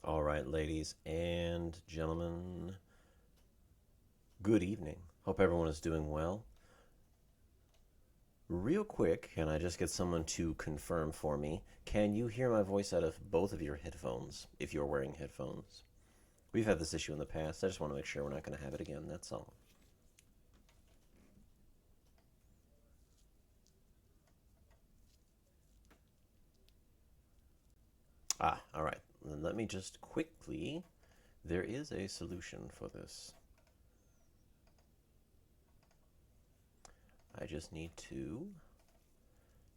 All right, ladies and gentlemen, good evening. Hope everyone is doing well. Real quick, can I just get someone to confirm for me? Can you hear my voice out of both of your headphones if you're wearing headphones? We've had this issue in the past. I just want to make sure we're not going to have it again, that's all. All right. Then let me just quickly. There is a solution for this. I just need to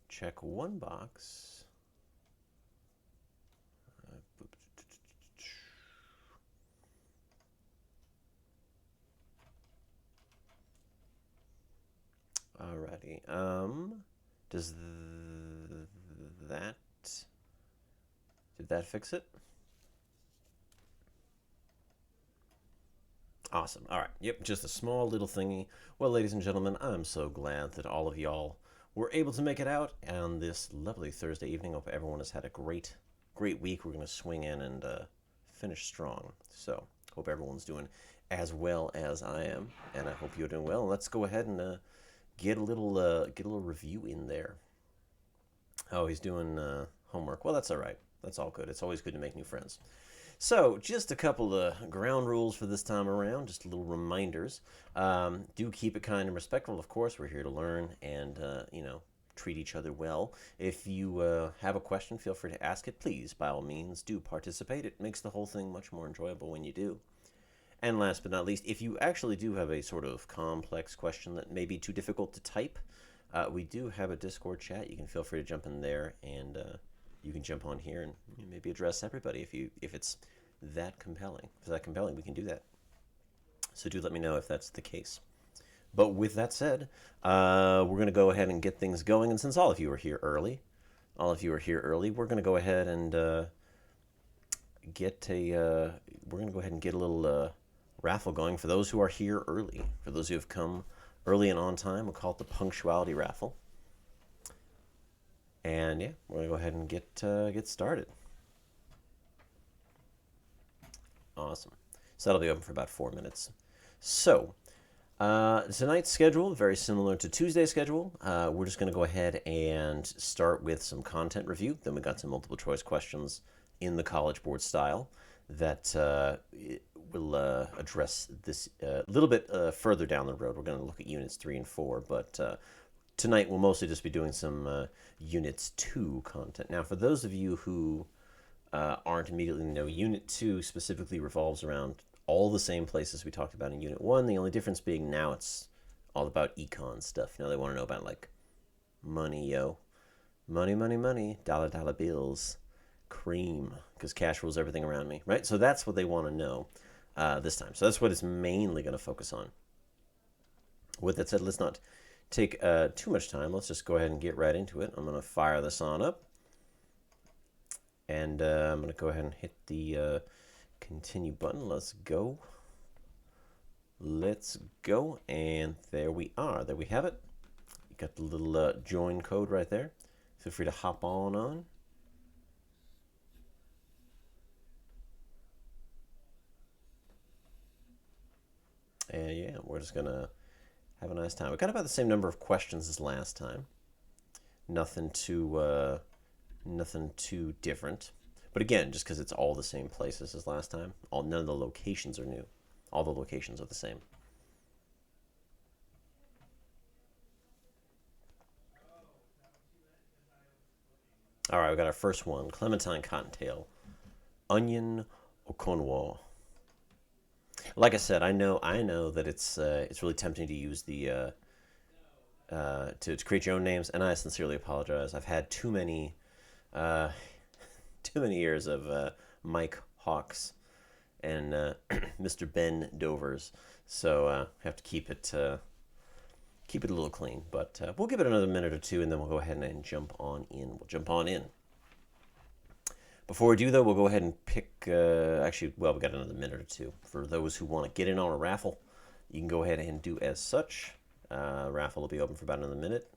check one box. Alrighty. Does that... Did that fix it? Awesome. All right. Yep, just a small little thingy. Well, ladies and gentlemen, I'm so glad that all of y'all were able to make it out on this lovely Thursday evening. Hope everyone has had a great week. We're going to swing in and finish strong. So, hope everyone's doing as well as I am, and I hope you're doing well. Let's go ahead and get a little review in there. Oh, he's doing homework. Well, that's all right. That's all good. It's always good to make new friends. So, just a couple of ground rules for this time around, just little reminders. Do keep it kind and respectful, of course. We're here to learn and, treat each other well. If you have a question, feel free to ask it. Please, by all means, do participate. It makes the whole thing much more enjoyable when you do. And last but not least, if you actually do have a sort of complex question that may be too difficult to type, we do have a Discord chat. You can feel free to jump in there and... you can jump on here and maybe address everybody if it's that compelling. If it's that compelling, we can do that. So do let me know if that's the case. But with that said, we're going to go ahead and get things going. And since all of you are here early, we're going to go ahead and get a little raffle going for those who are here early. For those who have come early and on time, we'll call it the punctuality raffle. And yeah, we're gonna go ahead and get started. Awesome. So that'll be open for about 4 minutes. So tonight's schedule very similar to Tuesday's schedule. We're just gonna go ahead and start with some content review. Then we got some multiple choice questions in the College Board style that will address this a little bit further down the road. We're going to look at units 3 and 4, but tonight we'll mostly just be doing some Units 2 content. Now, for those of you who aren't immediately know, Unit 2 specifically revolves around all the same places we talked about in Unit 1. The only difference being now it's all about econ stuff. Now they want to know about, like, money, yo. Money, money, money. Dollar, dollar bills. Cream. Because cash rules everything around me, right? So that's what they want to know this time. So that's what it's mainly going to focus on. With that said, let's not take too much time. Let's just go ahead and get right into it. I'm going to fire this on up. And I'm going to go ahead and hit the continue button. Let's go. Let's go. And there we are. There we have it. You got the little join code right there. Feel free to hop on. And yeah, we're just going to have a nice time. We got about the same number of questions as last time. Nothing too different. But again, just because it's all the same places as last time, none of the locations are new. All the locations are the same. All right, we got our first one: Clementine Cottontail, Onion Okonwo. Like I said, I know that it's really tempting to use the to create your own names, and I sincerely apologize. I've had too many years of Mike Hawks and Mr. Ben Dovers, so I have to keep it a little clean. But we'll give it another minute or two, and then we'll go ahead and jump on in. We'll jump on in. Before we do, though, we'll go ahead and pick, we got another minute or two. For those who want to get in on a raffle, you can go ahead and do as such. Raffle will be open for about another minute.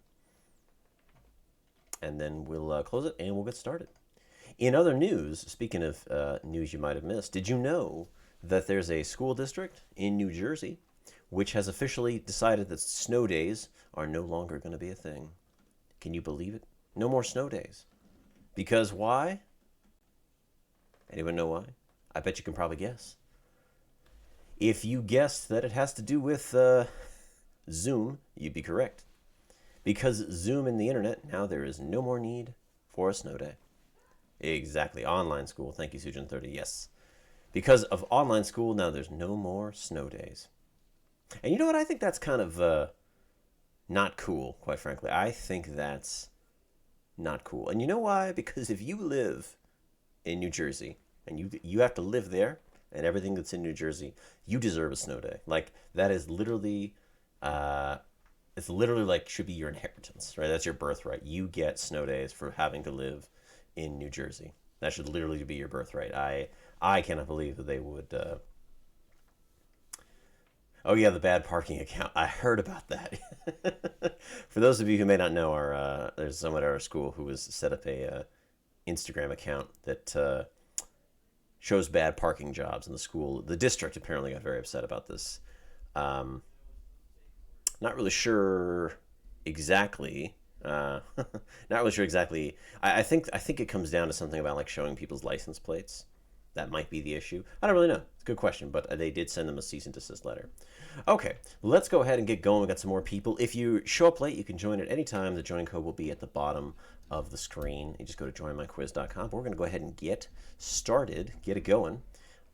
And then we'll close it and we'll get started. In other news, speaking of news you might have missed, did you know that there's a school district in New Jersey which has officially decided that snow days are no longer going to be a thing? Can you believe it? No more snow days. Because why? Anyone know why? I bet you can probably guess. If you guessed that it has to do with Zoom, you'd be correct. Because Zoom and the internet, now there is no more need for a snow day. Exactly. Online school. Thank you, Sujin30. Yes. Because of online school, now there's no more snow days. And you know what? I think that's kind of not cool, quite frankly. I think that's not cool. And you know why? Because if you live in New Jersey and you have to live there and everything that's in New Jersey, you deserve a snow day. Like, that is literally, it's literally like should be your inheritance, right? That's your birthright. You get snow days for having to live in New Jersey. That should literally be your birthright. I cannot believe that they would. Oh yeah, the bad parking account. I heard about that. For those of you who may not know, there's someone at our school who has set up a Instagram account that shows bad parking jobs in the school. The district apparently got very upset about this. Not really sure exactly. Not really sure exactly. I think it comes down to something about like showing people's license plates. That might be the issue. I don't really know. It's a good question, but they did send them a cease and desist letter. Okay, let's go ahead and get going. We got some more people. If you show up late, you can join at any time. The join code will be at the bottom of the screen. You just go to joinmyquiz.com. We're going to go ahead and get started, get it going.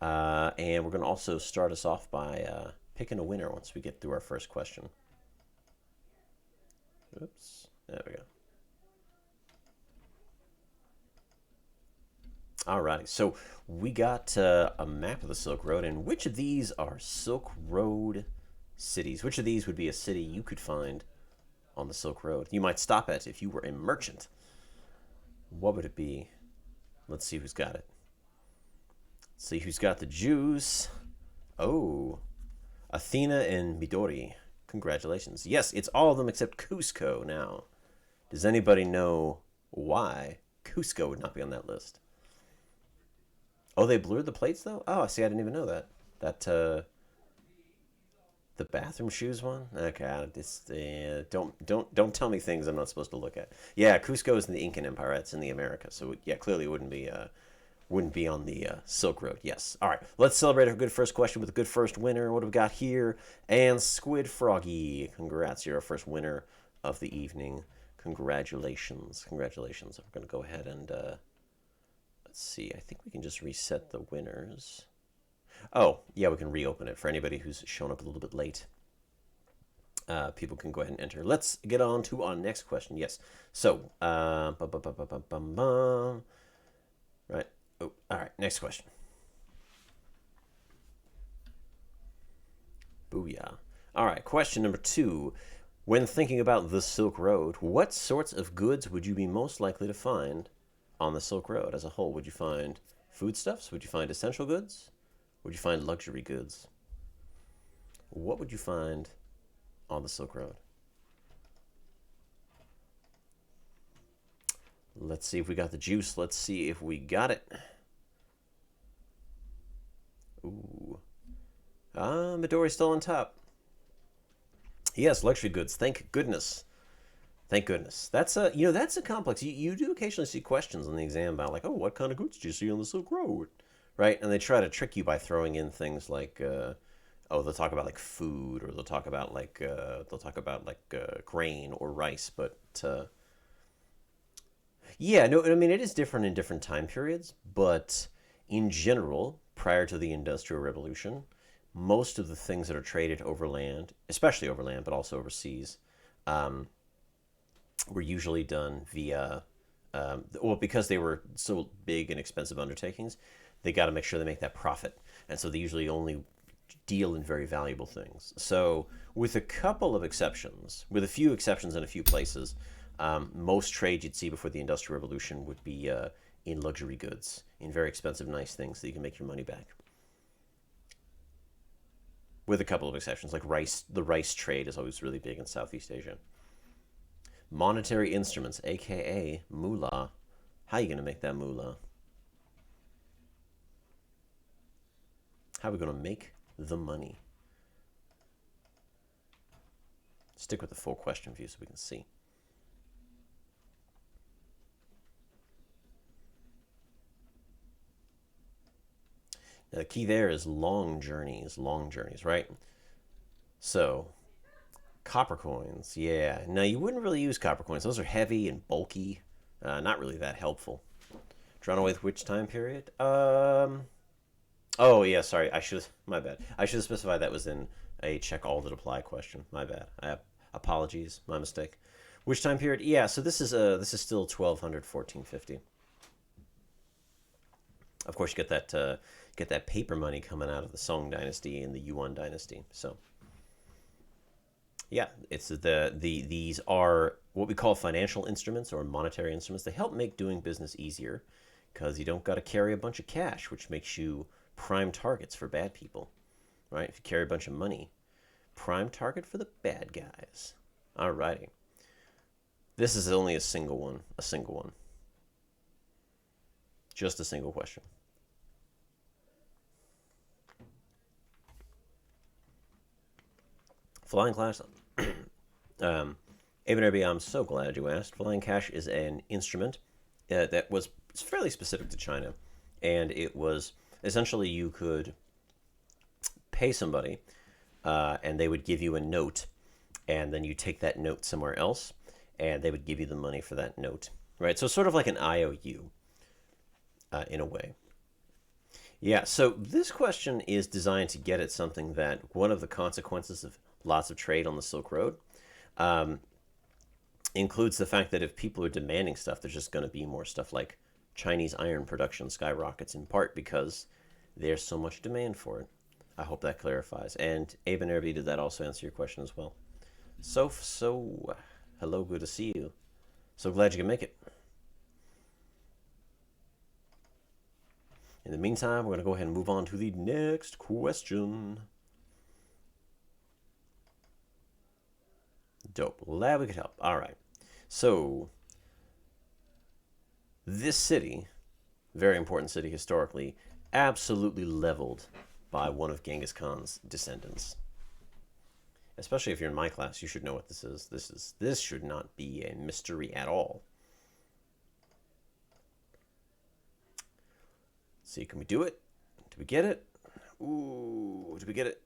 And we're going to also start us off by picking a winner once we get through our first question. Oops, there we go. Alrighty, so we got a map of the Silk Road, and which of these are Silk Road cities? Which of these would be a city you could find on the Silk Road? You might stop at if you were a merchant. What would it be? Let's see who's got it. Let's see who's got the Jews. Oh, Athena and Midori. Congratulations. Yes, it's all of them except Cusco now. Does anybody know why Cusco would not be on that list? Oh, they blurred the plates though? Oh, see, I didn't even know that. The bathroom shoes one? Okay, don't tell me things I'm not supposed to look at. Yeah, Cusco is in the Incan Empire. That's in the Americas. So yeah, clearly it wouldn't be on the Silk Road. Yes. All right, let's celebrate our good first question with a good first winner. What have we got here? And Squid Froggy, congrats! You're our first winner of the evening. Congratulations, congratulations. We're gonna go ahead and. Let's see, I think we can just reset the winners. Oh, yeah, we can reopen it for anybody who's shown up a little bit late. People can go ahead and enter. Let's get on to our next question. Yes. So, right. Oh, all right, next question. Booyah. All right, question number 2. When thinking about the Silk Road, what sorts of goods would you be most likely to find on the Silk Road as a whole? Would you find foodstuffs? Would you find essential goods? Would you find luxury goods? What would you find on the Silk Road? Let's see if we got the juice. Let's see if we got it. Ooh. Midori's still on top. Yes, luxury goods. Thank goodness. Thank goodness. That's a complex. You do occasionally see questions on the exam about like, oh, what kind of goods do you see on the Silk Road, right? And they try to trick you by throwing in things like, they'll talk about like food, or they'll talk about like grain or rice. But yeah, no, I mean it is different in different time periods. But in general, prior to the Industrial Revolution, most of the things that are traded overland, especially overland, but also overseas. Were usually done via, because they were so big and expensive undertakings, they got to make sure they make that profit. And so they usually only deal in very valuable things. So with a couple of exceptions, with a few exceptions in a few places, most trade you'd see before the Industrial Revolution would be in luxury goods, in very expensive, nice things that you can make your money back. With a couple of exceptions, like rice. The rice trade is always really big in Southeast Asia. Monetary instruments, aka moolah. How are you going to make that moolah? How are we going to make the money? Stick with the full question view so we can see. Now, the key there is long journeys, right? So, copper coins, yeah. Now, you wouldn't really use copper coins. Those are heavy and bulky. Not really that helpful. Drawn away with which time period? Oh, yeah, sorry. My bad. I should have specified that was in a check all that apply question. My bad. Apologies. My mistake. Which time period? Yeah, so this is still 1200, 1450. Of course, you get that paper money coming out of the Song Dynasty and the Yuan Dynasty. So, yeah, it's these are what we call financial instruments or monetary instruments. They help make doing business easier because you don't got to carry a bunch of cash, which makes you prime targets for bad people, right? If you carry a bunch of money, prime target for the bad guys. Alrighty. This is only a single one. Just a single question. Flying cash. Ibn Arabi, I'm so glad you asked. Flying cash is an instrument that was fairly specific to China. And it was essentially you could pay somebody and they would give you a note. And then you take that note somewhere else and they would give you the money for that note. Right? So sort of like an IOU in a way. Yeah, so this question is designed to get at something that one of the consequences of lots of trade on the Silk Road includes the fact that if people are demanding stuff, there's just going to be more stuff, like Chinese iron production skyrockets, in part because there's so much demand for it. I hope that clarifies. And Ibn Arabi, did that also answer your question as well? So, hello, good to see you. So glad you can make it. In the meantime, we're going to go ahead and move on to the next question. Dope. Glad we could help. All right. So, this city, very important city historically, absolutely leveled by one of Genghis Khan's descendants. Especially if you're in my class, you should know what this is. This should not be a mystery at all. Let's see, can we do it? Did we get it? Ooh, did we get it?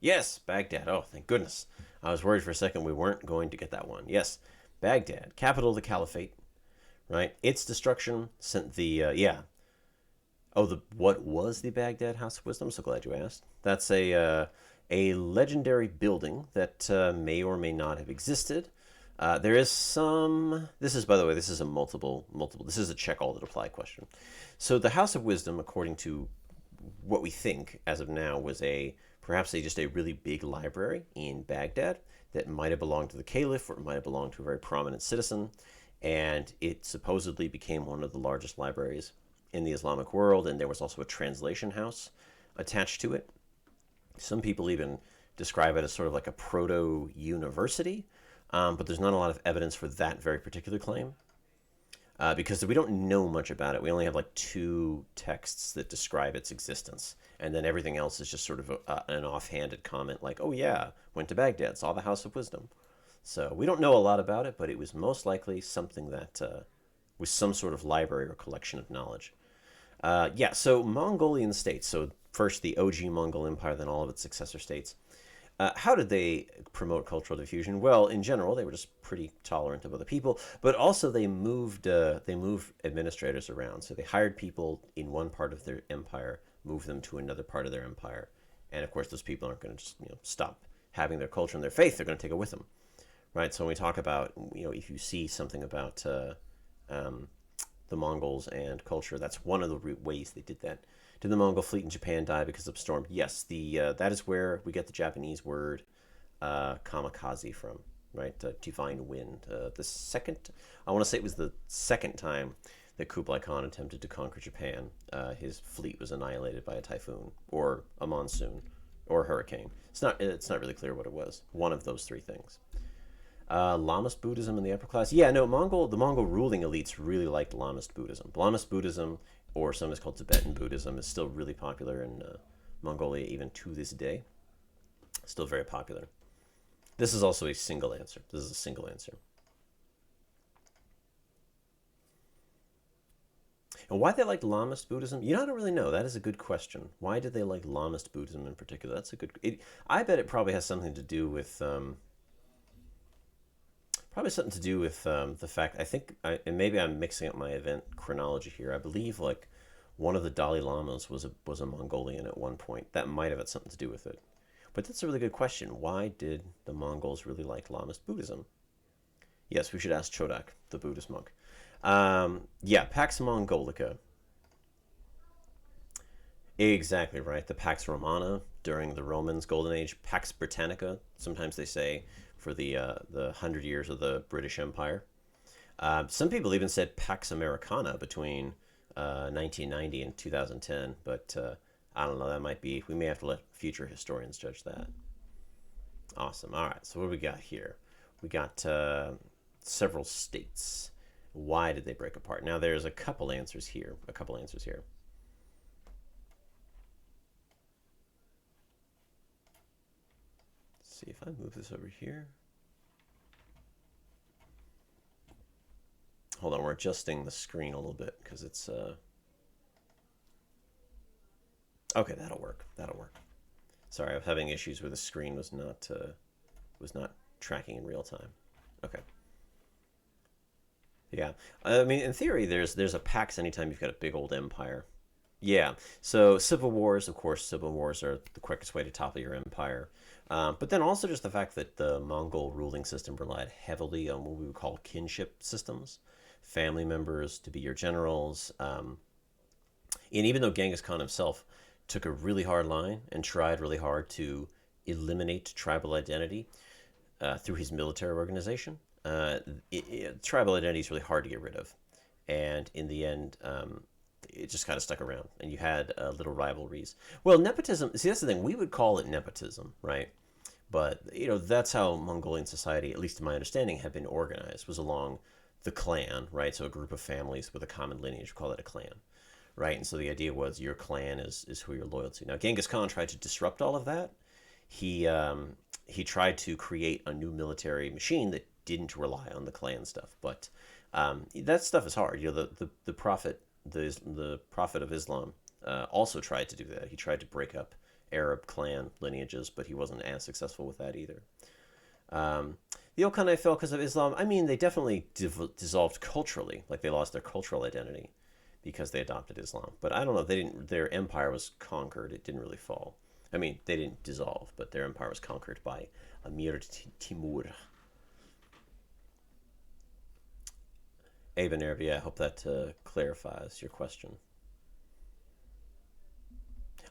Yes, Baghdad. Oh, thank goodness. I was worried for a second we weren't going to get that one. Yes, Baghdad, capital of the Caliphate, right? Its destruction sent the, what was the Baghdad House of Wisdom? So glad you asked. That's a legendary building that may or may not have existed. There is some, this is, by the way, this is a multiple, this is a check all that apply question. So the House of Wisdom, according to what we think as of now, was perhaps just a really big library in Baghdad that might have belonged to the Caliph or it might have belonged to a very prominent citizen. And it supposedly became one of the largest libraries in the Islamic world. And there was also a translation house attached to it. Some people even describe it as sort of like a proto-university, but there's not a lot of evidence for that very particular claim because we don't know much about it. We only have like 2 texts that describe its existence, and then everything else is just sort of an offhanded comment like, oh yeah, went to Baghdad, saw the House of Wisdom. So we don't know a lot about it, but it was most likely something that was some sort of library or collection of knowledge. So Mongolian states, so first the OG Mongol Empire, then all of its successor states. How did they promote cultural diffusion? Well, in general, they were just pretty tolerant of other people, but also they moved administrators around. So they hired people in one part of their empire, moved them to another part of their empire, and of course, those people aren't going to just stop having their culture and their faith. They're going to take it with them, right? So when we talk about if you see something about the Mongols and culture, that's one of the ways they did that. Did the Mongol fleet in Japan die because of storm? Yes, that is where we get the Japanese word kamikaze from, right? Divine wind. I want to say it was the second time that Kublai Khan attempted to conquer Japan. His fleet was annihilated by a typhoon or a monsoon or a hurricane. It's not really clear what it was. One of those 3 things. Lamist Buddhism in the upper class. Yeah, no, the Mongol ruling elites really liked Lamist Buddhism. Lamist Buddhism, or sometimes called Tibetan Buddhism, is still really popular in Mongolia even to this day. Still very popular. This is also a single answer. This is a single answer. And why they like Lamist Buddhism? You know, I don't really know. That is a good question. Why did they like Lamist Buddhism in particular? That's a good. I bet it probably has something to do with the fact. I think, and maybe I'm mixing up my event chronology here. I believe like one of the Dalai Lamas was a Mongolian at one point. That might have had something to do with it. But that's a really good question. Why did the Mongols really like Lamist Buddhism? Yes, we should ask Chodak, the Buddhist monk. Yeah, Pax Mongolica. Exactly right. The Pax Romana during the Romans' Golden Age. Pax Britannica, sometimes they say, for the 100 years of the British Empire. Some people even said Pax Americana between 1990 and 2010, but I don't know. That might be. We may have to let future historians judge that. Awesome. All right. So what do we got here? We got several states. Why did they break apart? Now there's a couple answers here. Let's see if I move this over here. Hold on, we're adjusting the screen a little bit because it's okay, that'll work. Sorry, I was having issues where the screen was not tracking in real time. Okay. Yeah, I mean, in theory, there's a pax anytime you've got a big old empire. Yeah, so civil wars, of course, civil wars are the quickest way to topple your empire. But then also just the fact that the Mongol ruling system relied heavily on what we would call kinship systems, family members to be your generals. And even though Genghis Khan himself took a really hard line and tried really hard to eliminate tribal identity through his military organization, tribal identity is really hard to get rid of. And in the end, it just kind of stuck around, and you had little rivalries. Well, nepotism, see, that's the thing. We would call it nepotism, right? But, that's how Mongolian society, at least to my understanding, had been organized, was along the clan, right? So a group of families with a common lineage, we call it a clan, right? And so the idea was your clan is who you're loyal to. Now, Genghis Khan tried to disrupt all of that. He tried to create a new military machine that didn't rely on the clan stuff. But that stuff is hard. The prophet, the prophet of Islam, also tried to do that. He tried to break up Arab clan lineages, but he wasn't as successful with that either. The Ilkhanate fell because of Islam. I mean, they definitely dissolved culturally, like they lost their cultural identity because they adopted Islam. But I don't know. They didn't. Their empire was conquered. It didn't really fall. I mean, they didn't dissolve, but their empire was conquered by Amir Timur. Eben Arabi, I hope that clarifies your question.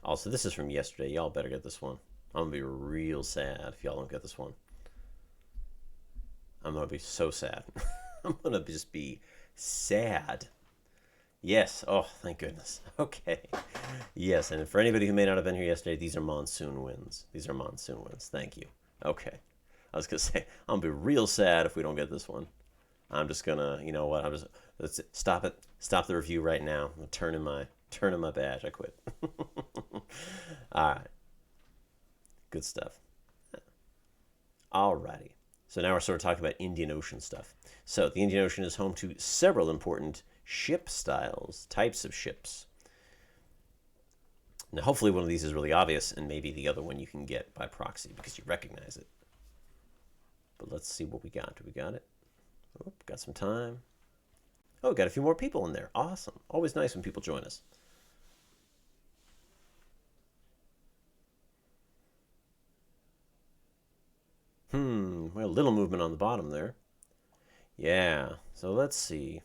Also, this is from yesterday. Y'all better get this one. I'm going to be real sad if y'all don't get this one. I'm going to be so sad. I'm going to just be sad. Yes. Oh, thank goodness. Okay. Yes, and for anybody who may not have been here yesterday, these are monsoon winds. Thank you. Okay. I was going to say, I'm going to be real sad if we don't get this one. I'm just going to, you know what, let's stop it. Stop the review right now. I'm turning my badge. I quit. All right. Good stuff. Alrighty. So now we're sort of talking about Indian Ocean stuff. So the Indian Ocean is home to several important ship styles, types of ships. Now, hopefully one of these is really obvious, and maybe the other one you can get by proxy because you recognize it. But let's see what we got. Do we got it? Oh, got some time. Oh, got a few more people in there. Awesome. Always nice when people join us. Well, little movement on the bottom there. Yeah, so let's see.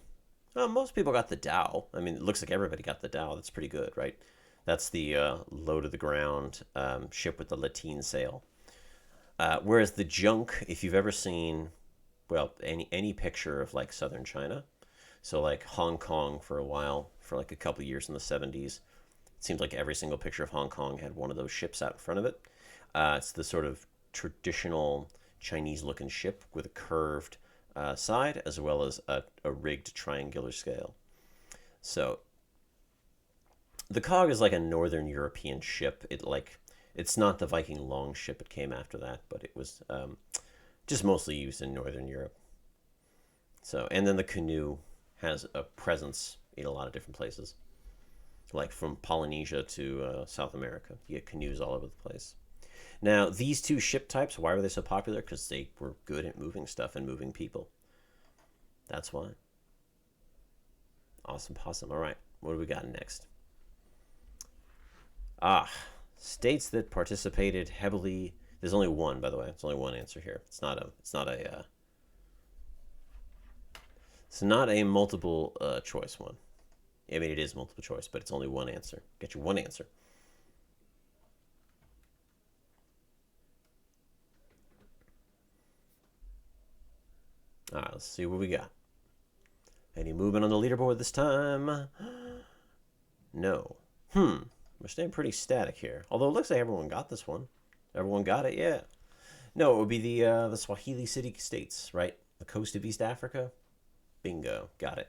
Well, most people got the Dow. I mean, it looks like everybody got the Dow. That's pretty good, right? That's the low-to-the-ground ship with the lateen sail. Whereas the junk, if you've ever seen, well, any picture of, like, southern China, so, like, Hong Kong for a while, for, like, a couple of years in the 70s, it seems like every single picture of Hong Kong had one of those ships out in front of it. It's the sort of traditional Chinese-looking ship with a curved side as well as a rigged triangular scale. So The cog is like a northern European ship. It's not the Viking longship. It came after that, but it was just mostly used in northern Europe. So, and then the canoe has a presence in a lot of different places, like from Polynesia to South America. You get canoes all over the place. Now, these two ship types, why were they so popular? Because they were good at moving stuff and moving people. That's why. Awesome possum. All right, what do we got next? States that participated heavily. There's only one, by the way. It's only one answer here. It's not a multiple choice one. I mean, it is multiple choice, but it's only one answer. Get you one answer. All right, let's see what we got. Any movement on the leaderboard this time? No. We're staying pretty static here. Although it looks like everyone got this one. Everyone got it, yeah. No, it would be the Swahili city states, right? The coast of East Africa. Bingo, got it.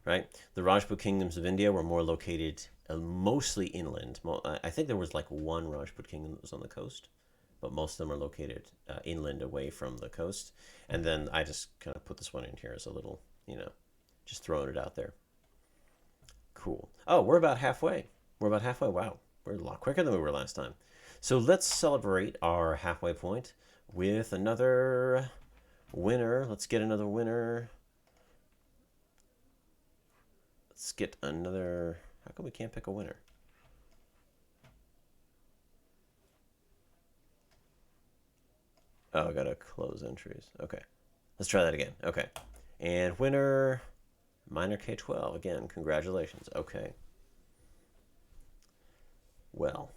Right? The Rajput kingdoms of India were more located mostly inland. I think there was like one Rajput kingdom that was on the coast, but most of them are located inland away from the coast. And then I just kind of put this one in here as a little, just throwing it out there. Cool. Oh, we're about halfway. We're about halfway. Wow. We're a lot quicker than we were last time. So let's celebrate our halfway point with another winner. Let's get another winner. Let's get another... How come we can't pick a winner? Oh, I gotta close entries. Okay. Let's try that again. Okay. And winner... Minor K-12. Again, congratulations. Okay. Well,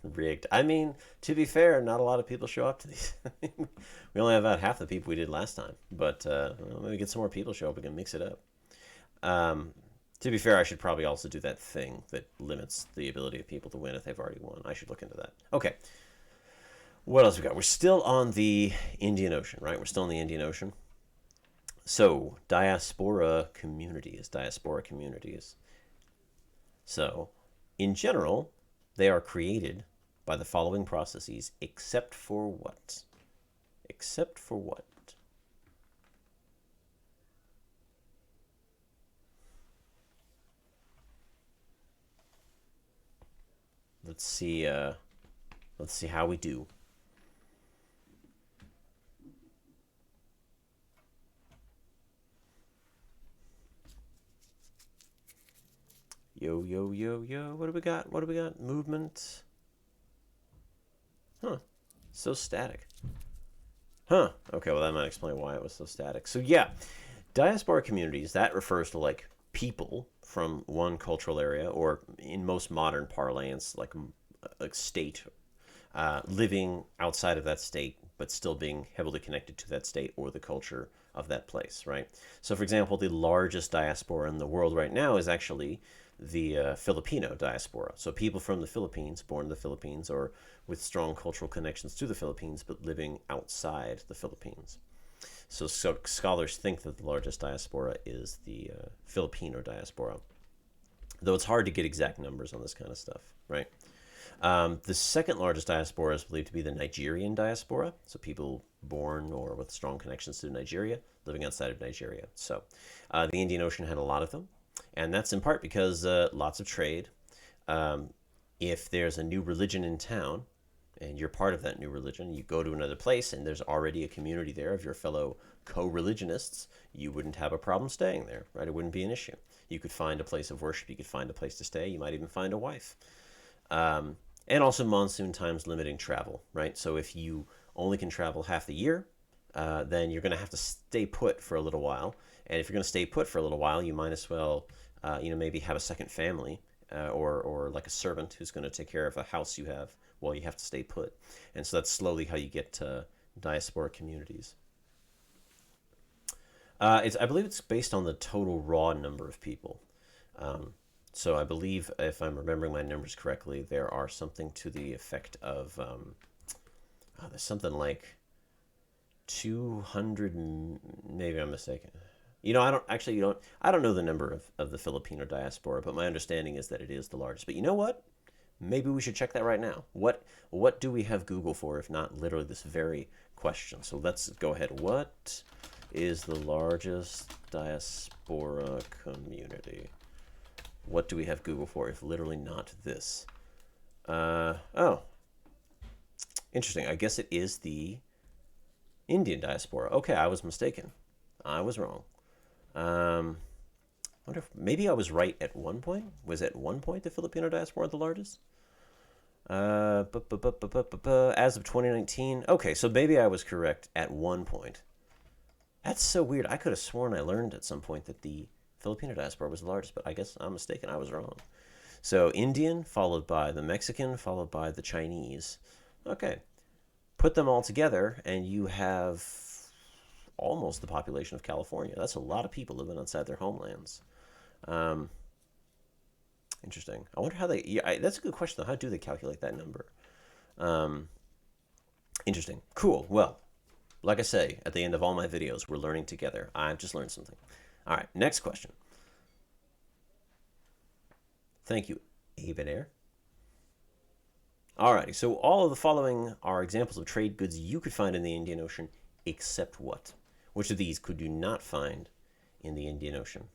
rigged. I mean, to be fair, not a lot of people show up to these. We only have about half the people we did last time. But maybe get some more people show up. We can mix it up. To be fair, I should probably also do that thing that limits the ability of people to win if they've already won. I should look into that. Okay. What else we got? We're still on the Indian Ocean, right? We're still in the Indian Ocean. So, diaspora communities. So, in general, they are created by the following processes, except for what? Except for what? Let's see how we do. Yo, yo, yo, yo. What do we got? What do we got? Movement. Huh. So static. Huh. Okay, well, that might explain why it was so static. So, yeah. Diaspora communities, that refers to, like, people from one cultural area, or in most modern parlance, like a state, living outside of that state, but still being heavily connected to that state or the culture of that place, right? So, for example, the largest diaspora in the world right now is actually the Filipino diaspora. So people from the Philippines, born in the Philippines, or with strong cultural connections to the Philippines, but living outside the Philippines. So scholars think that the largest diaspora is the Filipino diaspora, though it's hard to get exact numbers on this kind of stuff, right? The second largest diaspora is believed to be the Nigerian diaspora, so people born or with strong connections to Nigeria, living outside of Nigeria. So the Indian Ocean had a lot of them, and that's in part because lots of trade. If there's a new religion in town, and you're part of that new religion, you go to another place and there's already a community there of your fellow co-religionists, you wouldn't have a problem staying there, right? It wouldn't be an issue. You could find a place of worship, you could find a place to stay, you might even find a wife. And also monsoon times limiting travel, right? So if you only can travel half the year, then you're going to have to stay put for a little while. And if you're going to stay put for a little while, you might as well, maybe have a second family or like a servant who's going to take care of a house you have while you have to stay put. And so that's slowly how you get diaspora communities. I believe it's based on the total raw number of people. So I believe, if I'm remembering my numbers correctly, there are something to the effect of, there's something like 200, maybe I'm mistaken. You know, I don't actually, I don't know the number of the Filipino diaspora, but my understanding is that it is the largest. But you know what? Maybe we should check that right now. What do we have Google for if not literally this very question? So let's go ahead. What is the largest diaspora community? What do we have Google for if literally not this? Oh, interesting. I guess it is the Indian diaspora. Okay, I was mistaken. I was wrong. I wonder if maybe I was right at one point. Was at one point the Filipino diaspora the largest? As of 2019. Okay, so maybe I was correct at one point. That's so weird. I could have sworn I learned at some point that the Filipino diaspora was the largest, but I guess I'm mistaken. I was wrong. So Indian, followed by the Mexican, followed by the Chinese. Okay. Put them all together, and you have almost the population of California. That's a lot of people living outside their homelands. Interesting. I wonder how they... Yeah, that's a good question, though. How do they calculate that number? Interesting. Cool. Well, like I say, at the end of all my videos, we're learning together. I've just learned something. All right, next question. Thank you, Abenair. Alrighty, so all of the following are examples of trade goods you could find in the Indian Ocean, except what? Which of these could you not find in the Indian Ocean?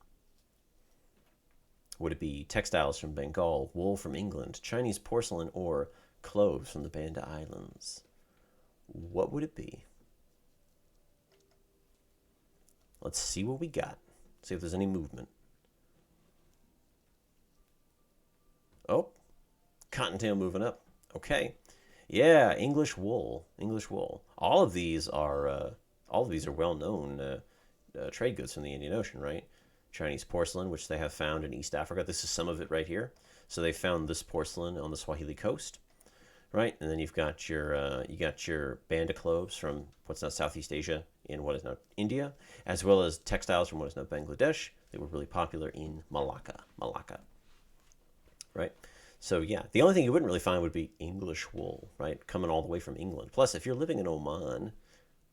Would it be textiles from Bengal, wool from England, Chinese porcelain, or cloves from the Banda Islands? What would it be? Let's see what we got. See if there's any movement. Oh, cottontail moving up. Okay. Yeah, English wool. English wool. All of these are well-known trade goods from the Indian Ocean, right? Chinese porcelain, which they have found in East Africa. This is some of it right here. So they found this porcelain on the Swahili coast, right? And then you've got your banda cloves from what's now Southeast Asia in what is now India, as well as textiles from what is now Bangladesh. They were really popular in Malacca, right? So yeah, the only thing you wouldn't really find would be English wool, right? Coming all the way from England. Plus, if you're living in Oman,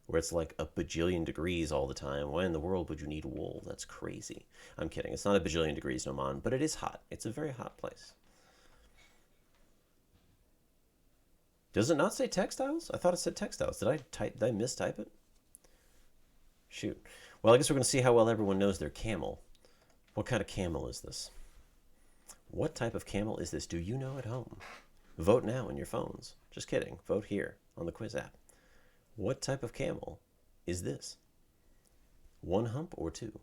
where it's like a bajillion degrees all the time, why in the world would you need wool? That's crazy. I'm kidding. It's not a bajillion degrees in Oman, but it is hot. It's a very hot place. Does it not say textiles? I thought it said textiles. Did I mistype it? Shoot. Well, I guess we're going to see how well everyone knows their camel. What kind of camel is this? What type of camel is this? Do you know at home? Vote now on your phones. Just kidding. Vote here on the quiz app. What type of camel is this? One hump or two?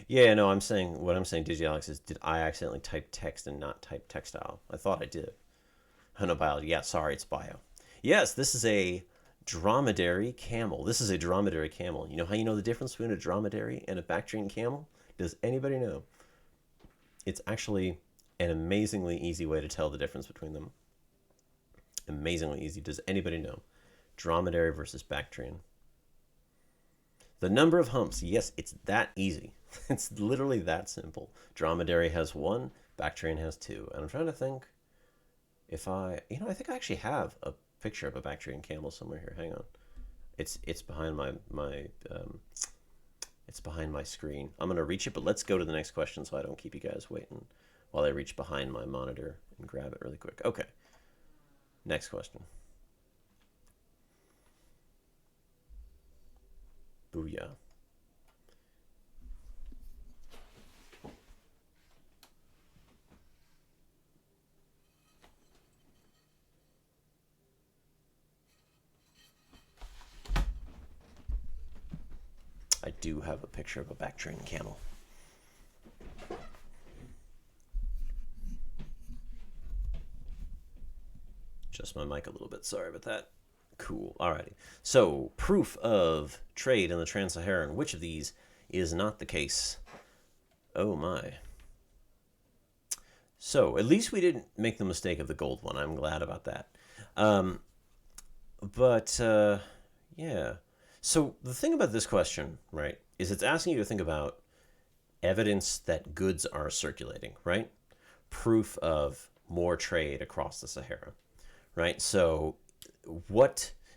Yeah, no, what I'm saying, DigiAlex, is did I accidentally type text and not type textile? I thought I did. Oh, no, biology. Yeah, sorry, it's bio. Yes, this is a dromedary camel. This is a dromedary camel. You know how you know the difference between a dromedary and a Bactrian camel? Does anybody know? It's actually an amazingly easy way to tell the difference between them. Amazingly easy. Does anybody know? Dromedary versus Bactrian. The number of humps. Yes, it's that easy. It's literally that simple. Dromedary has one, Bactrian has two. And I'm trying to think if I think I actually have a picture of a Bactrian camel somewhere here. Hang on. It's behind it's behind my screen. I'm going to reach it, but let's go to the next question so I don't keep you guys waiting while I reach behind my monitor and grab it really quick. Okay. Next question. Booyah. I do have a picture of a Bactrian camel. Adjust my mic a little bit. Sorry about that. Cool. Alrighty. So, proof of trade in the Trans-Saharan. Which of these is not the case? Oh my. So, at least we didn't make the mistake of the gold one. I'm glad about that. Yeah. So, the thing about this question, right, is it's asking you to think about evidence that goods are circulating, right? Proof of more trade across the Sahara, right? So,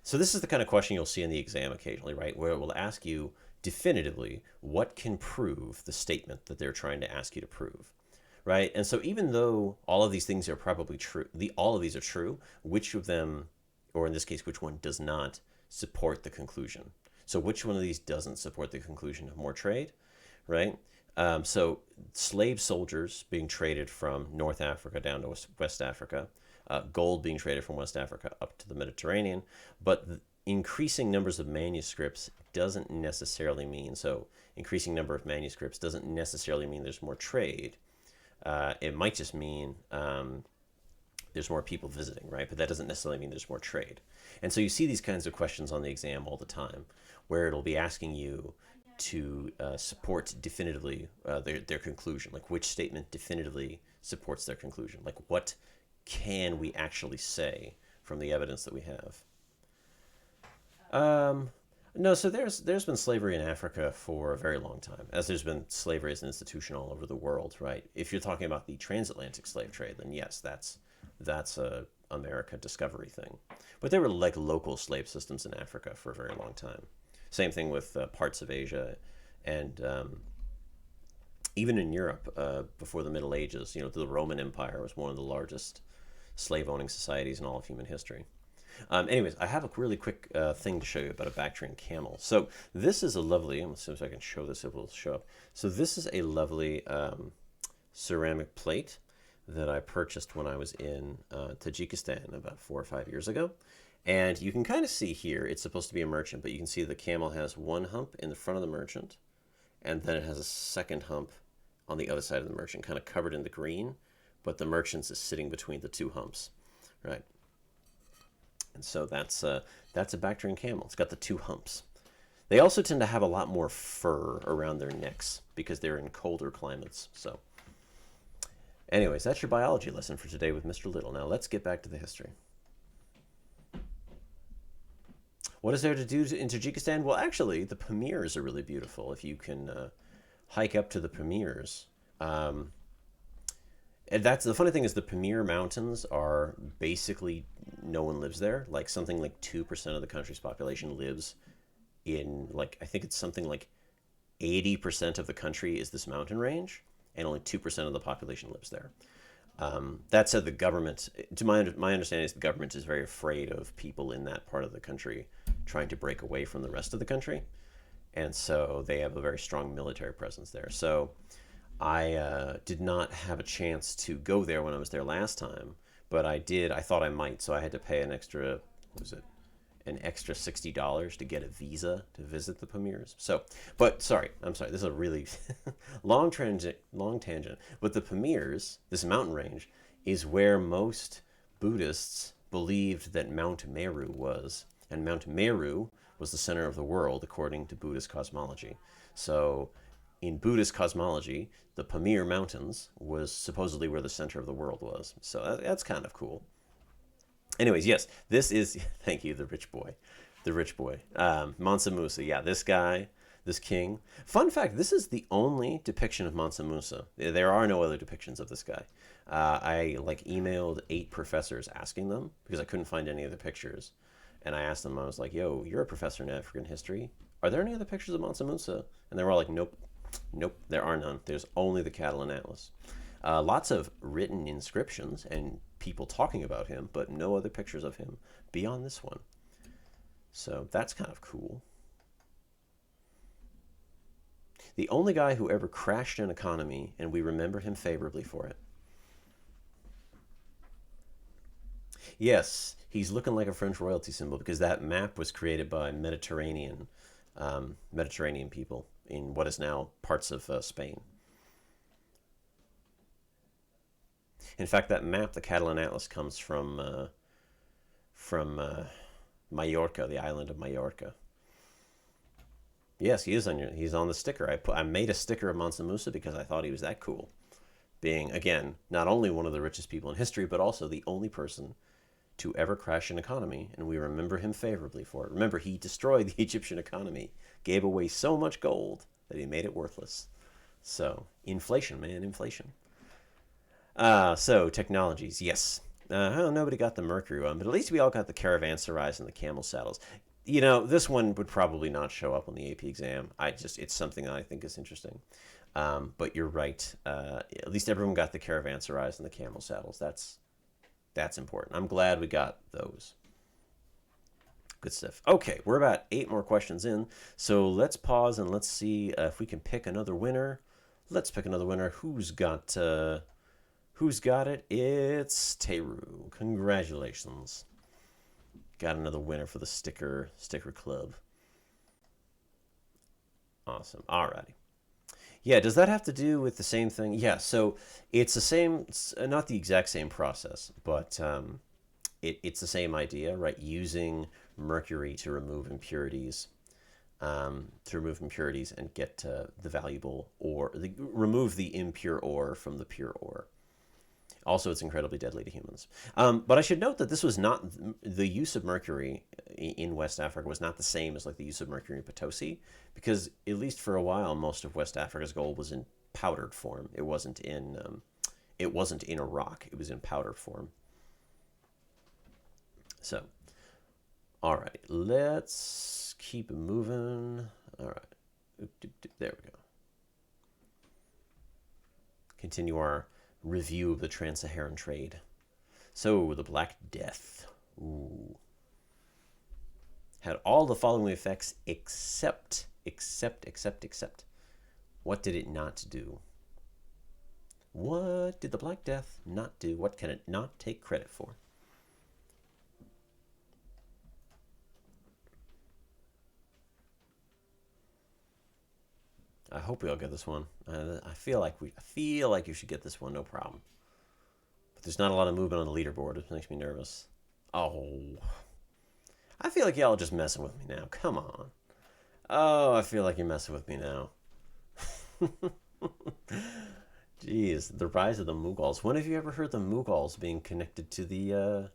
So this is the kind of question you'll see in the exam occasionally, right? Where it will ask you definitively what can prove the statement that they're trying to ask you to prove, right? And so even though all of these things are probably true, all of these are true, which of them, or in this case, which one does not support the conclusion? So which one of these doesn't support the conclusion of more trade, right? So slave soldiers being traded from North Africa down to West Africa, gold being traded from West Africa up to the Mediterranean, but increasing numbers of manuscripts doesn't necessarily mean, so increasing number of manuscripts doesn't necessarily mean there's more trade. It might just mean there's more people visiting, right? But that doesn't necessarily mean there's more trade. And so you see these kinds of questions on the exam all the time, where it'll be asking you to support definitively their conclusion, like which statement definitively supports their conclusion, like what can we actually say from the evidence that we have. No, so there's been slavery in Africa for a very long time, as there's been slavery as an institution all over the world, right? If you're talking about the transatlantic slave trade, then yes, that's a America discovery thing. But there were like local slave systems in Africa for a very long time. Same thing with parts of Asia, and even in Europe before the Middle Ages. You know, the Roman Empire was one of the largest slave-owning societies in all of human history. Anyways, I have a really quick thing to show you about a Bactrian camel. So this is a lovely, I'm assuming I can show this, it will show up. So this is a lovely ceramic plate that I purchased when I was in Tajikistan about 4 or 5 years ago. And you can kind of see here, it's supposed to be a merchant, but you can see the camel has one hump in the front of the merchant, and then it has a second hump on the other side of the merchant, kind of covered in the green, but the merchant's is sitting between the two humps, right? And so that's a Bactrian camel. It's got the two humps. They also tend to have a lot more fur around their necks because they're in colder climates. So anyways, that's your biology lesson for today with Mr. Little. Now let's get back to the history. What is there to do in Tajikistan? Well, actually, the Pamirs are really beautiful. If you can hike up to the Pamirs. And that's the funny thing is the Pamir Mountains are basically no one lives there. Like something like 2% of the country's population lives in, like, I think it's something like 80% of the country is this mountain range, and only 2% of the population lives there. That said, the government, to my understanding, is the government is very afraid of people in that part of the country trying to break away from the rest of the country, and so they have a very strong military presence there. So I did not have a chance to go there when I was there last time, but I did. I thought I might, so I had to pay an extra, what was it, an extra $60 to get a visa to visit the Pamirs. So, but sorry, I'm sorry. This is a really long tangent. But the Pamirs, this mountain range, is where most Buddhists believed that Mount Meru was, and Mount Meru was the center of the world according to Buddhist cosmology. So, in Buddhist cosmology, the Pamir Mountains was supposedly where the center of the world was. So that's kind of cool. Anyways, yes, this is, thank you, the rich boy. Mansa Musa, yeah, this guy, this king. Fun fact, this is the only depiction of Mansa Musa. There are no other depictions of this guy. I emailed 8 professors asking them because I couldn't find any other pictures. And I asked them, I was like, yo, you're a professor in African history. Are there any other pictures of Mansa Musa? And they were all like, nope, there are none. There's only the Catalan Atlas. Lots of written inscriptions and people talking about him, but no other pictures of him beyond this one. So that's kind of cool. The only guy who ever crashed an economy, and we remember him favorably for it. Yes, he's looking like a French royalty symbol because that map was created by Mediterranean people in what is now parts of Spain. In fact, that map, the Catalan Atlas, comes from Mallorca, the island of Mallorca. Yes, he's on the sticker. I made a sticker of Mansa Musa because I thought he was that cool. Being, again, not only one of the richest people in history, but also the only person to ever crash an economy, and we remember him favorably for it. Remember, he destroyed the Egyptian economy, gave away so much gold that he made it worthless. So, inflation, man, inflation. So, technologies, yes. Oh, nobody got the Mercury one, but at least we all got the caravanserais and the camel saddles. You know, this one would probably not show up on the AP exam. It's something that I think is interesting. But you're right. At least everyone got the caravanserais and the camel saddles. That's important. I'm glad we got those. Good stuff. Okay, we're about 8 more questions in, so let's pause and let's see if we can pick another winner. Let's pick another winner. Who's got it? It's Teru. Congratulations. Got another winner for the sticker club. Awesome. Alrighty. Yeah, does that have to do with the same thing? Yeah, so it's the same, not the exact same process, but it's the same idea, right? Using mercury to remove impurities, and get the valuable ore, remove the impure ore from the pure ore. Also, it's incredibly deadly to humans. But I should note that this was not, the use of mercury in West Africa was not the same as like the use of mercury in Potosi, because at least for a while, most of West Africa's gold was in powdered form. It wasn't in a rock. It was in powder form. So, all right, let's keep moving. All right, there we go. Continue our review of the trans-Saharan trade. So, the Black Death. Ooh. Had all the following effects except. What did it not do? What did the Black Death not do? What can it not take credit for? I hope we all get this one. I feel like you should get this one, no problem. But there's not a lot of movement on the leaderboard. It makes me nervous. Oh, I feel like y'all are just messing with me now. Come on. Oh, I feel like you're messing with me now. Jeez, the rise of the Mughals. When have you ever heard the Mughals being connected to the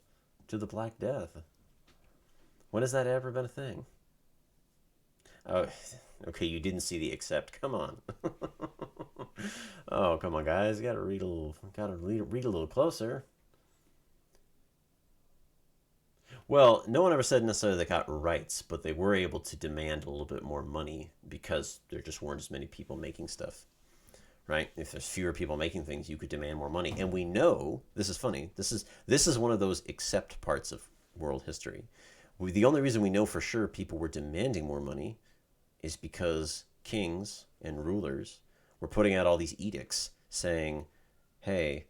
Black Death? When has that ever been a thing? Oh, okay, you didn't see the except. Come on. Oh, come on, guys. Gotta read a little closer. Well, no one ever said necessarily they got rights, but they were able to demand a little bit more money because there just weren't as many people making stuff. Right? If there's fewer people making things, you could demand more money. And we know, this is funny, this is one of those except parts of world history. The only reason we know for sure people were demanding more money is because kings and rulers were putting out all these edicts saying, hey,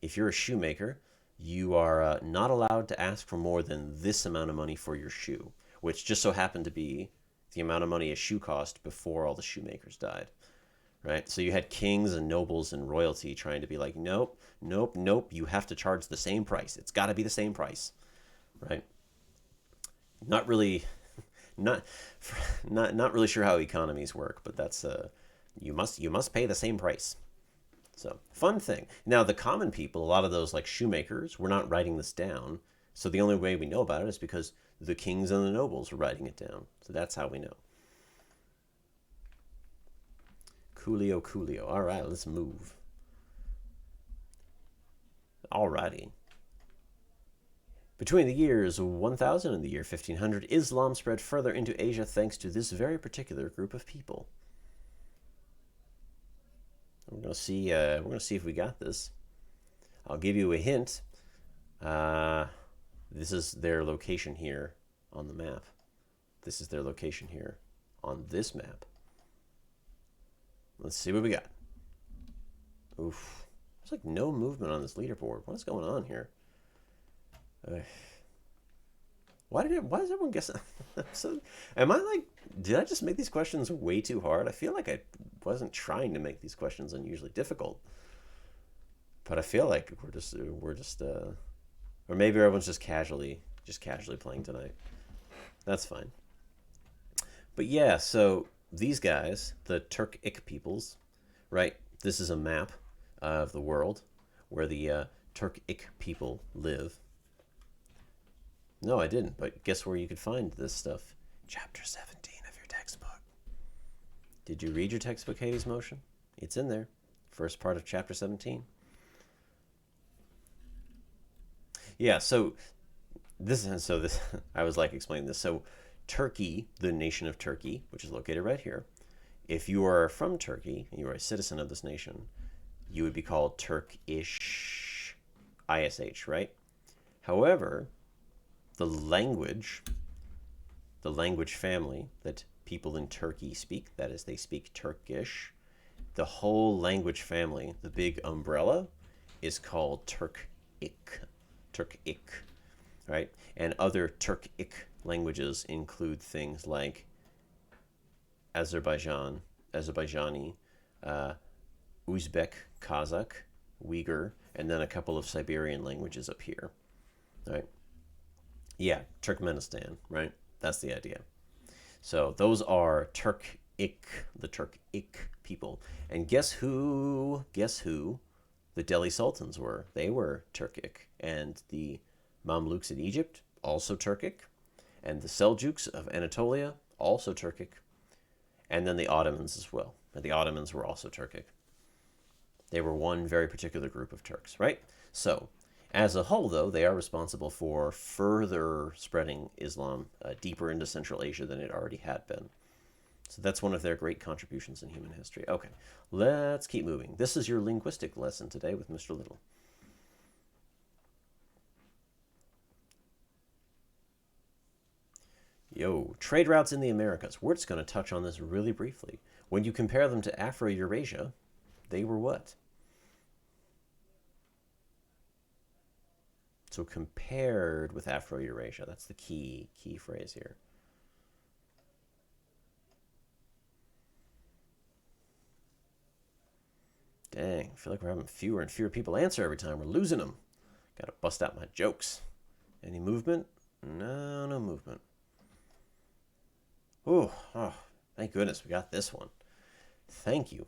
if you're a shoemaker, you are not allowed to ask for more than this amount of money for your shoe, which just so happened to be the amount of money a shoe cost before all the shoemakers died. Right? So you had kings and nobles and royalty trying to be like, nope, nope, nope, you have to charge the same price. It's got to be the same price. Right? Not really not really sure how economies work, but that's you must pay the same price. So, fun thing. Now, the common people, a lot of those like shoemakers, were not writing this down. So the only way we know about it is because the kings and the nobles were writing it down. So that's how we know. Coolio, coolio. All right, let's move. Alrighty. Between the years 1000 and the year 1500, Islam spread further into Asia thanks to this very particular group of people. We're gonna see if we got this. I'll give you a hint. This is their location here on the map. This is their location here on this map. Let's see what we got. Oof. There's like no movement on this leaderboard. What is going on here? Why is everyone guessing? So, did I just make these questions way too hard? I feel like I wasn't trying to make these questions unusually difficult. But I feel like we're just or maybe everyone's just casually playing tonight. That's fine. But yeah, so these guys, the Turkic peoples, right? This is a map of the world where the Turkic people live. No, I didn't, but guess where you could find this stuff? Chapter 17 of your textbook. Did you read your textbook, Hades Motion? It's in there. First part of chapter 17. Yeah, so this I was like explaining this. So Turkey, the nation of Turkey, which is located right here, if you are from Turkey and you are a citizen of this nation, you would be called Turkish, ISH, right? However, the language, the language family that people in Turkey speak, that is, they speak Turkish, the whole language family, the big umbrella, is called Turkic. Turkic, right? And other Turkic languages include things like Azerbaijani, uh, Uzbek, Kazakh, Uyghur, and then a couple of Siberian languages up here, right? Yeah, Turkmenistan, right? That's the idea. So those are Turkic, the Turkic people. And guess who? Guess who? The Delhi Sultans were. They were Turkic. And the Mamluks in Egypt, also Turkic. And the Seljuks of Anatolia, also Turkic. And then the Ottomans as well. And the Ottomans were also Turkic. They were one very particular group of Turks, right? So, as a whole, though, they are responsible for further spreading Islam deeper into Central Asia than it already had been. So that's one of their great contributions in human history. Okay, let's keep moving. This is your linguistic lesson today with Mr. Little. Yo, trade routes in the Americas. We're just going to touch on this really briefly. When you compare them to Afro-Eurasia, they were what? So compared with Afro-Eurasia, that's the key phrase here. Dang, I feel like we're having fewer and fewer people answer every time. We're losing them. Gotta bust out my jokes. Any movement? No, no movement. Ooh, oh, thank goodness we got this one. Thank you.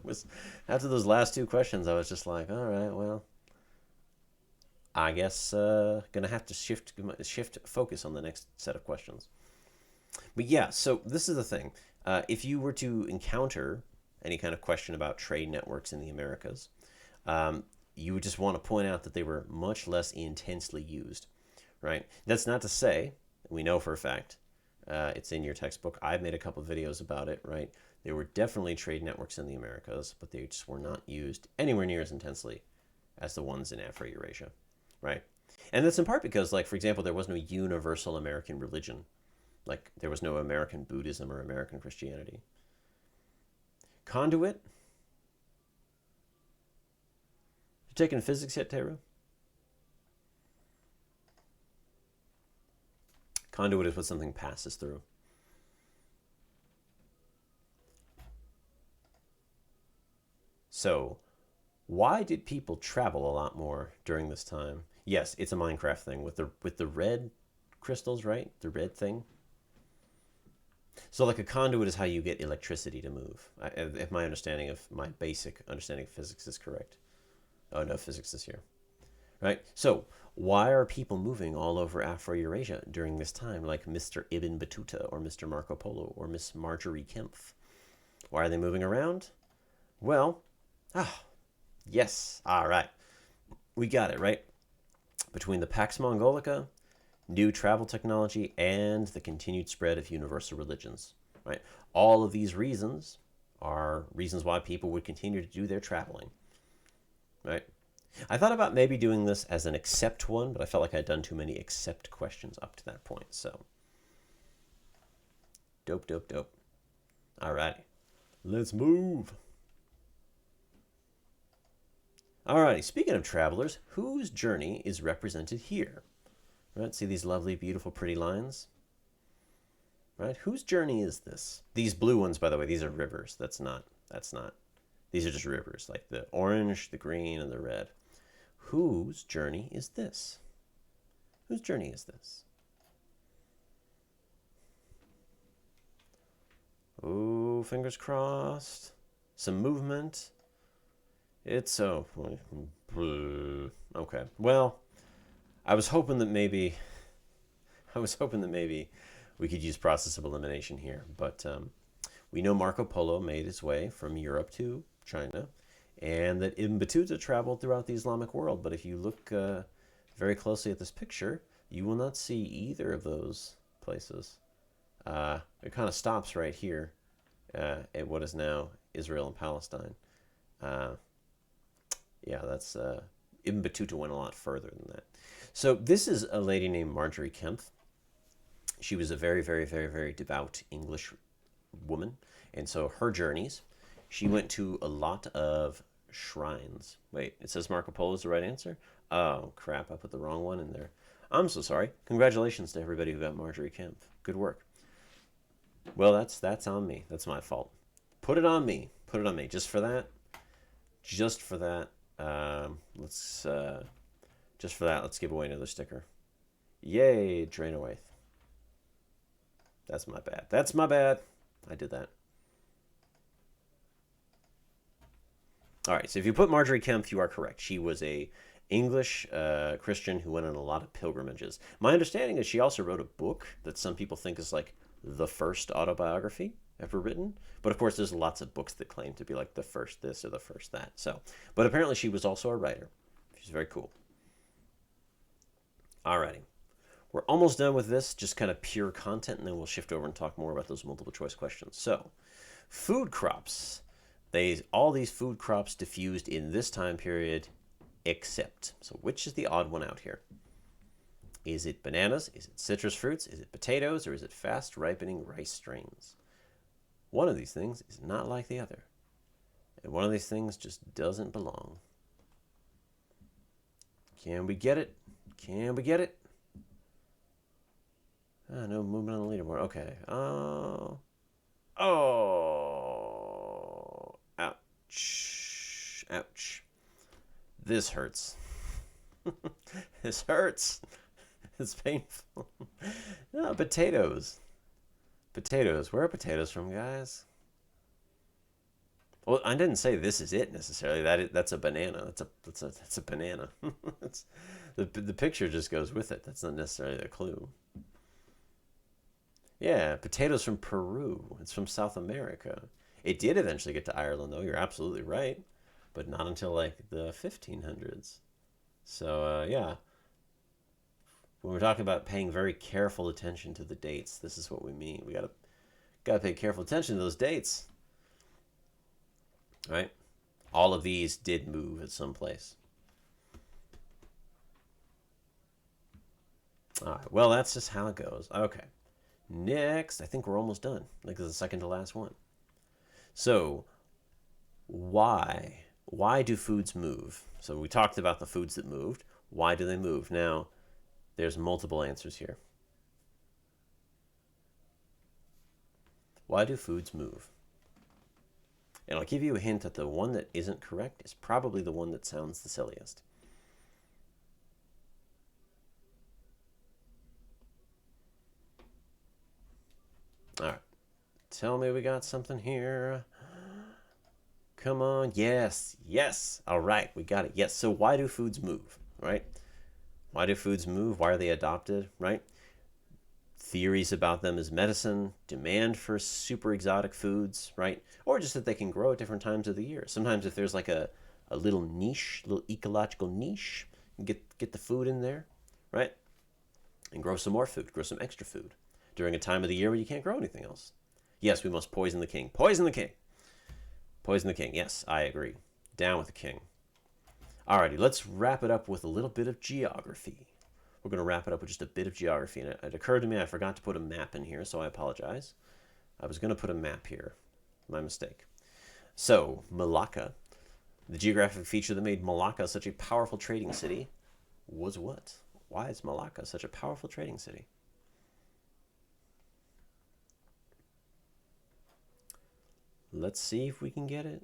was After those last two questions, I was just like, all right, well, I guess gonna have to shift focus on the next set of questions. But yeah, so this is the thing. If you were to encounter any kind of question about trade networks in the Americas, you would just want to point out that they were much less intensely used, right? That's not to say, we know for a fact, it's in your textbook. I've made a couple of videos about it, right? There were definitely trade networks in the Americas, but they just were not used anywhere near as intensely as the ones in Afro-Eurasia, right? And that's in part because, like, for example, there was no universal American religion. Like, there was no American Buddhism or American Christianity. Conduit? You taking physics yet, Teru? Conduit is what something passes through. So, why did people travel a lot more during this time? Yes, it's a Minecraft thing with the red crystals, right? The red thing. So, like, a conduit is how you get electricity to move. If my understanding of my basic understanding of physics is correct. Oh no, physics is here, right? So, why are people moving all over Afro-Eurasia during this time, like Mr. Ibn Battuta or Mr. Marco Polo or Miss Marjorie Kempf? Why are they moving around? Well, yes, all right. We got it, right? Between the Pax Mongolica, new travel technology, and the continued spread of universal religions, right? All of these reasons are reasons why people would continue to do their traveling, right? I thought about maybe doing this as an accept one, but I felt like I'd done too many accept questions up to that point, so. Dope, dope, dope. Alrighty, let's move. Alrighty, speaking of travelers, whose journey is represented here? Right, see these lovely, beautiful, pretty lines? Right, whose journey is this? These blue ones, by the way, these are rivers. That's not. These are just rivers, like the orange, the green, and the red. Whose journey is this? Whose journey is this? Oh, fingers crossed. Some movement. It's so... Okay, well, I was hoping that maybe we could use process of elimination here, but we know Marco Polo made his way from Europe to China, and that Ibn Battuta traveled throughout the Islamic world. But if you look very closely at this picture, you will not see either of those places. It kind of stops right here at what is now Israel and Palestine. Yeah, that's Ibn Battuta went a lot further than that. So this is a lady named Marjorie Kempf. She was a very, very, very, very devout English woman. And so her journeys, she went to a lot of shrines. Wait, it says Marco Polo is the right answer? Oh, crap, I put the wrong one in there. I'm so sorry. Congratulations to everybody who got Marjorie Kempf. Good work. Well, that's on me. That's my fault. Put it on me. Put it on me. Just for that. Just for that. Just for that, let's give away another sticker. Yay, drain away. That's my bad. That's my bad. I did that. All right, so if you put Marjorie Kempf, you are correct. She was a English Christian who went on a lot of pilgrimages. My understanding is she also wrote a book that some people think is like the first autobiography ever written. But of course, there's lots of books that claim to be like the first this or the first that. So, but apparently she was also a writer. She's very cool. Alrighty. We're almost done with this, just kind of pure content, and then we'll shift over and talk more about those multiple choice questions. So, food crops. All these food crops diffused in this time period, except. So which is the odd one out here? Is it bananas? Is it citrus fruits? Is it potatoes? Or is it fast ripening rice strains? One of these things is not like the other. And one of these things just doesn't belong. Can we get it? Can we get it? No movement on the leaderboard. Okay. Oh. Ouch. Ouch. This hurts. This hurts. It's painful. No, potatoes. Potatoes. Where are potatoes from, guys? Well, I didn't say this is it necessarily. That's a banana. That's a banana. The picture just goes with it. That's not necessarily a clue. Yeah, potatoes from Peru. It's from South America. It did eventually get to Ireland, though. You're absolutely right, but not until like the 1500s. So yeah, when we're talking about paying very careful attention to the dates, this is what we mean. We gotta pay careful attention to those dates. Right? All of these did move at some place. All right. Well, that's just how it goes. Okay. Next, I think we're almost done. Like this is the second to last one. So, why do foods move? So we talked about the foods that moved. Why do they move? Now, there's multiple answers here. Why do foods move? And I'll give you a hint that the one that isn't correct is probably the one that sounds the silliest. All right. Tell me we got something here. Come on. Yes. Yes. All right. We got it. Yes. So why do foods move, right? Why do foods move? Why are they adopted, right? Theories about them as medicine, demand for super exotic foods, right? Or just that they can grow at different times of the year. Sometimes if there's like a little niche, little ecological niche, get the food in there, right? And grow some more food, grow some extra food during a time of the year where you can't grow anything else. Yes, we must poison the king. Poison the king. Poison the king. Yes, I agree. Down with the king. Alrighty, let's wrap it up with a little bit of geography. We're going to wrap it up with just a bit of geography. And it occurred to me I forgot to put a map in here, so I apologize. I was going to put a map here. My mistake. So, Malacca, the geographic feature that made Malacca such a powerful trading city was what? Why is Malacca such a powerful trading city? Let's see if we can get it.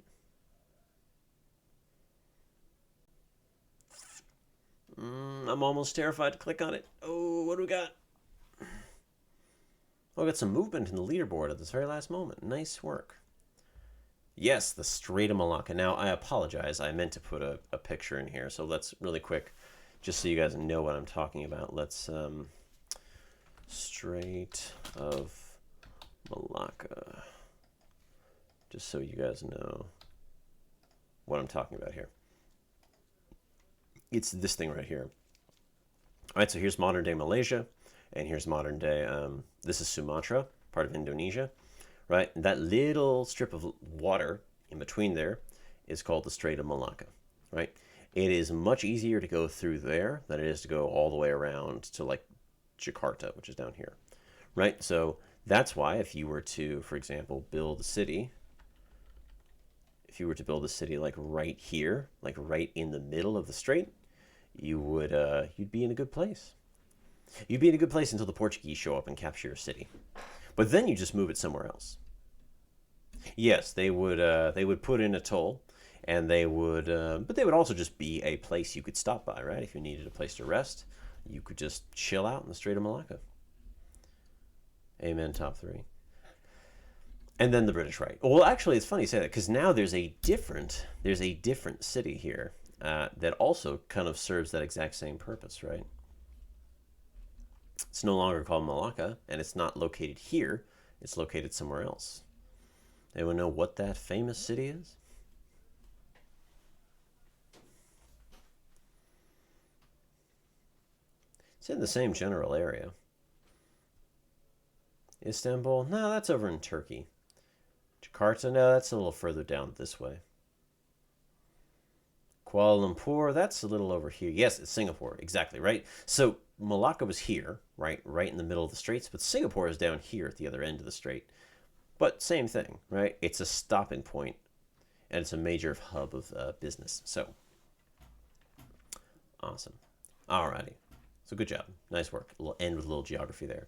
I'm almost terrified to click on it. Oh, what do we got? Oh, we got some movement in the leaderboard at this very last moment. Nice work. Yes, the Strait of Malacca. Now, I apologize. I meant to put a picture in here. So let's really quick, just so you guys know what I'm talking about. Let's, Strait of Malacca. Just so you guys know what I'm talking about here. It's this thing right here. All right, so here's modern day Malaysia, and here's modern day, this is Sumatra, part of Indonesia, right? And that little strip of water in between there is called the Strait of Malacca, right? It is much easier to go through there than it is to go all the way around to like Jakarta, which is down here, right? So that's why if you were to, for example, build a city, if you were to build a city like right here, like right in the middle of the strait, you would you'd be in a good place. You'd be in a good place until the Portuguese show up and capture your city, but then you just move it somewhere else. Yes, they would put in a toll, and but they would also just be a place you could stop by, right? If you needed a place to rest, you could just chill out in the Strait of Malacca. Amen. Top three. And then the British right. Well, actually, it's funny you say that because now there's a different city here that also kind of serves that exact same purpose, right? It's no longer called Malacca, and it's not located here. It's located somewhere else. Anyone know what that famous city is? It's in the same general area. Istanbul? No, that's over in Turkey. Jakarta? No, that's a little further down this way. Kuala Lumpur? That's a little over here. Yes, it's Singapore. Exactly, right? So Malacca was here, right in the middle of the straits, but Singapore is down here at the other end of the strait. But same thing, right? It's a stopping point, and it's a major hub of business. So, awesome. Alrighty. So good job. Nice work. We'll end with a little geography there.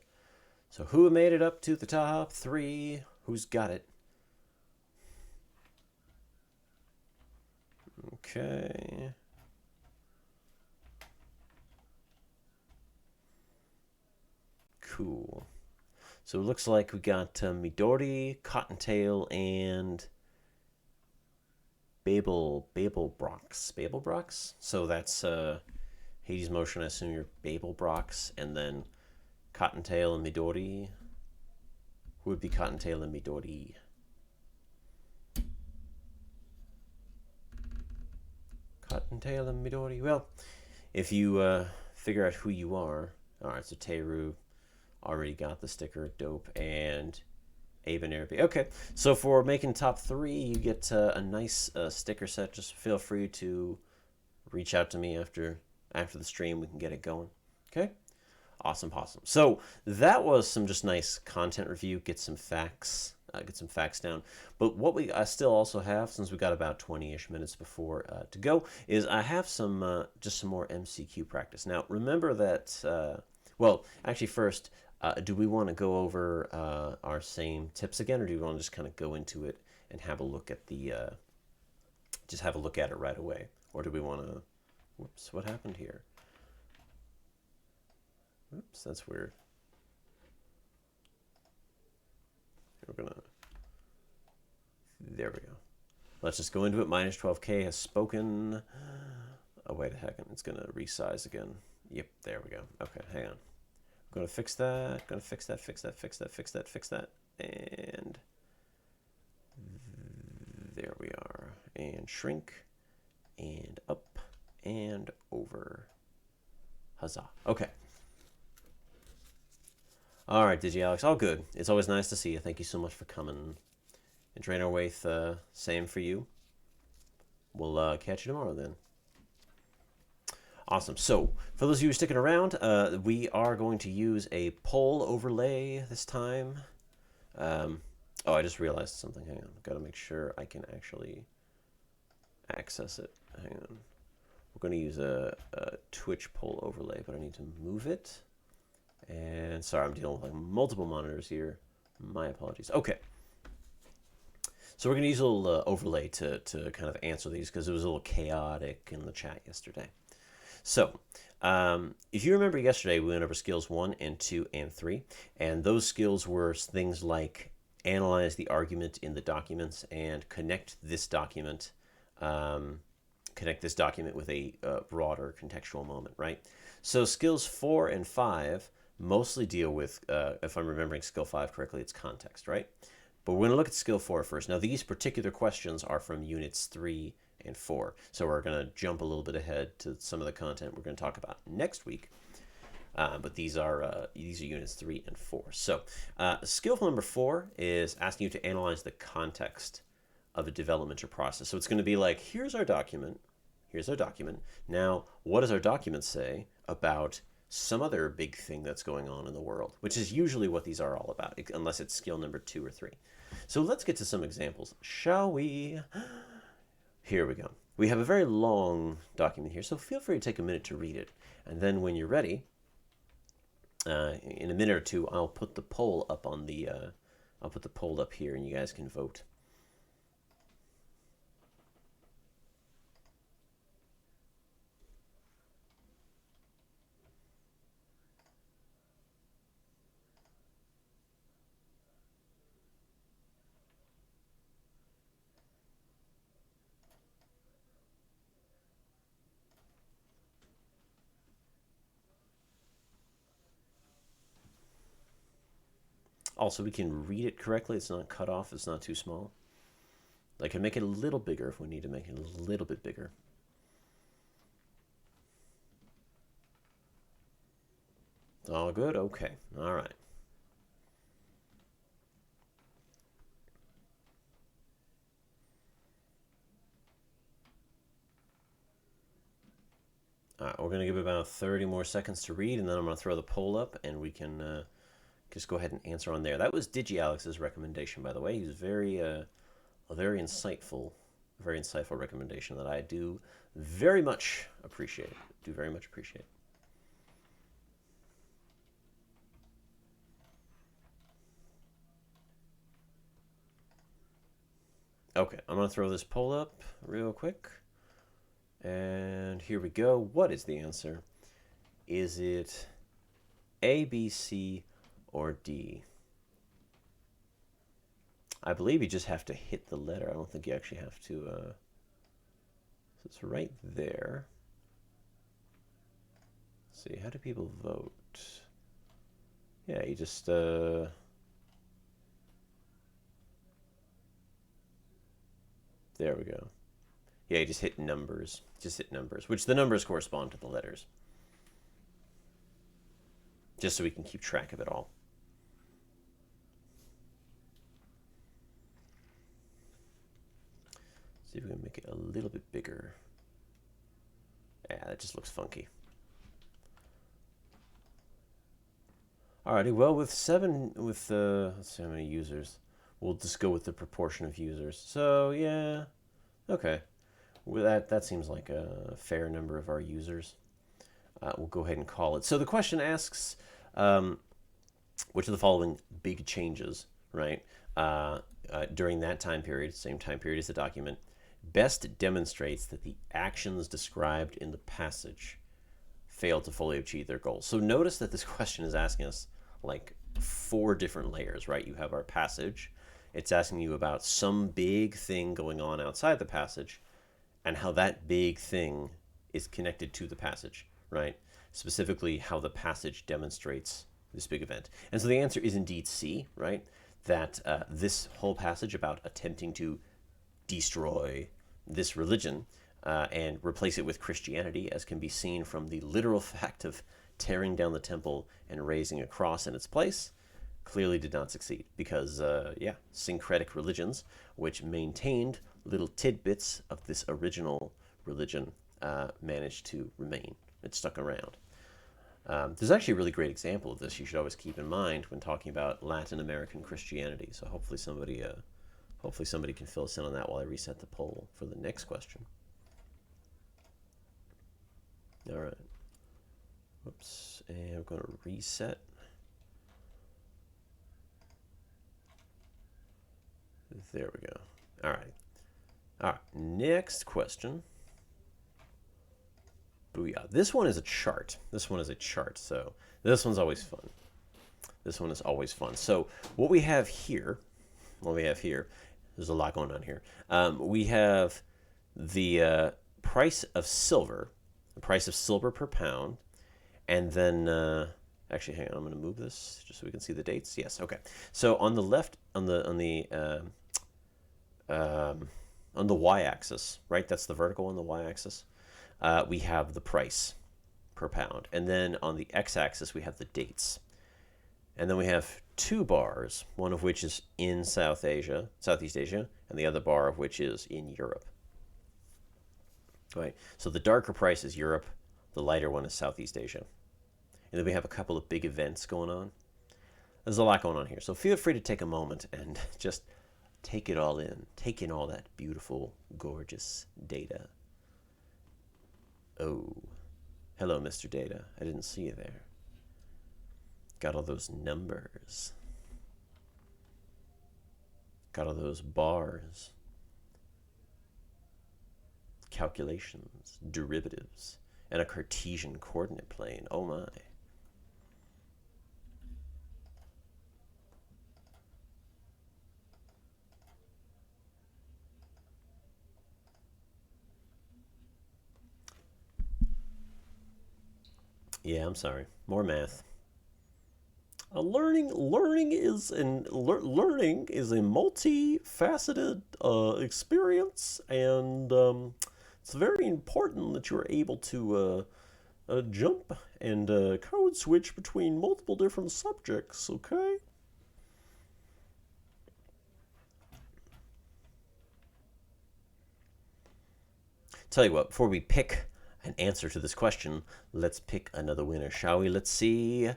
So who made it up to the top three? Who's got it? Okay. Cool. So it looks like we got Midori, Cottontail, and Babelbrox. So that's Hades Motion, I assume you're Babelbrox, and then Cottontail and Midori. Who would be Cottontail and Midori? Cottontail and Midori. Well, if you figure out who you are. Alright, so Teru already got the sticker. Dope. And Abe and Arabi. Okay, so for making top three, you get a nice sticker set. Just feel free to reach out to me after the stream. We can get it going. Okay? Awesome. So that was some just nice content review. Get some facts down. But what I still also have, since we got about 20-ish minutes before to go, is I have some just some more MCQ practice. Now remember that. Well, actually, first, do we want to go over our same tips again, or do we want to just kind of go into it and have a look at the just have a look at it right away, or do we want to? Whoops! What happened here? Oops, that's weird. We're gonna. There we go. Let's just go into it. Minus 12K has spoken. Oh, wait a second. It's gonna resize again. Yep, there we go. Okay, hang on. I'm gonna fix that. Fix that. And there we are. And shrink. And up. And over. Huzzah. Okay. All right, DigiAlex, all good. It's always nice to see you. Thank you so much for coming. And Trainer Waith, same for you. We'll catch you tomorrow then. Awesome. So, for those of you who are sticking around, we are going to use a poll overlay this time. Oh, I just realized something. Hang on. Got to make sure I can actually access it. Hang on. We're going to use a Twitch poll overlay, but I need to move it. And sorry, I'm dealing with like multiple monitors here. My apologies. Okay. So we're going to use a little overlay to kind of answer these because it was a little chaotic in the chat yesterday. So if you remember yesterday, we went over skills 1 and 2 and 3. And those skills were things like analyze the argument in the documents and connect this document with a broader contextual moment, right? So skills 4 and 5 mostly deal with, if I'm remembering skill 5 correctly, it's context, right? But we're going to look at skill 4 first. Now, these particular questions are from units 3 and 4. So we're going to jump a little bit ahead to some of the content we're going to talk about next week. but these are units 3 and 4. So skill number 4 is asking you to analyze the context of a development or process. So it's going to be like, here's our document. Here's our document. Now, what does our document say about some other big thing that's going on in the world, which is usually what these are all about, unless it's skill number 2 or 3. So let's get to some examples, shall we? Here we go. We have a very long document here, so feel free to take a minute to read it. And then when you're ready, in a minute or two, I'll put the poll up on the, I'll put the poll up here and you guys can vote. Also, we can read it correctly. It's not cut off. It's not too small. I can make it a little bigger if we need to make it a little bit bigger. All good? Okay. All right. All right, we're going to give it about 30 more seconds to read, and then I'm going to throw the poll up, and we can just go ahead and answer on there. That was DigiAlex's recommendation, by the way. He's a very insightful recommendation that I do very much appreciate. Okay, I'm going to throw this poll up real quick. And here we go. What is the answer? Is it A, B, C, or D? I believe you just have to hit the letter. I don't think you actually have to. So it's right there. Let's see, how do people vote? Yeah, you just. There we go. Yeah, you just hit numbers. Which the numbers correspond to the letters. Just so we can keep track of it all. See if we can make it a little bit bigger. Yeah, that just looks funky. Alrighty, well, let's see how many users. We'll just go with the proportion of users. So yeah, okay. Well, that seems like a fair number of our users. We'll go ahead and call it. So the question asks, which of the following big changes, right, during that time period, same time period as the document, best demonstrates that the actions described in the passage failed to fully achieve their goals. So notice that this question is asking us like 4 different layers, right? You have our passage. It's asking you about some big thing going on outside the passage and how that big thing is connected to the passage, right? Specifically, how the passage demonstrates this big event. And so the answer is indeed C, right? That this whole passage about attempting to destroy this religion and replace it with Christianity, as can be seen from the literal fact of tearing down the temple and raising a cross in its place, clearly did not succeed because, syncretic religions, which maintained little tidbits of this original religion, managed to remain. It stuck around. There's actually a really great example of this you should always keep in mind when talking about Latin American Christianity. So hopefully somebody can fill us in on that while I reset the poll for the next question. All right. Whoops. And I'm going to reset. There we go. All right. All right. Next question. Booyah. This one is a chart. So this one's always fun. So what we have here, there's a lot going on here. We have the price of silver per pound, and then actually, hang on, I'm going to move this just so we can see the dates. Yes, okay. So on the left, on the y-axis, right? That's the vertical on the y-axis. We have the price, per pound. And then on the x-axis, we have the dates. And then we have two bars, one of which is in Southeast Asia, and the other bar of which is in Europe. Right. So the darker price is Europe, the lighter one is Southeast Asia. And then we have a couple of big events going on. There's a lot going on here. So feel free to take a moment and just take it all in. Take in all that beautiful, gorgeous data. Oh, hello, Mr. Data. I didn't see you there. Got all those numbers. Got all those bars. Calculations, derivatives, and a Cartesian coordinate plane. Oh my. Yeah, I'm sorry. More math. Learning is a multifaceted experience, and it's very important that you're able to jump and code switch between multiple different subjects. Okay. Tell you what, before we pick an answer to this question, let's pick another winner, shall we? Let's see.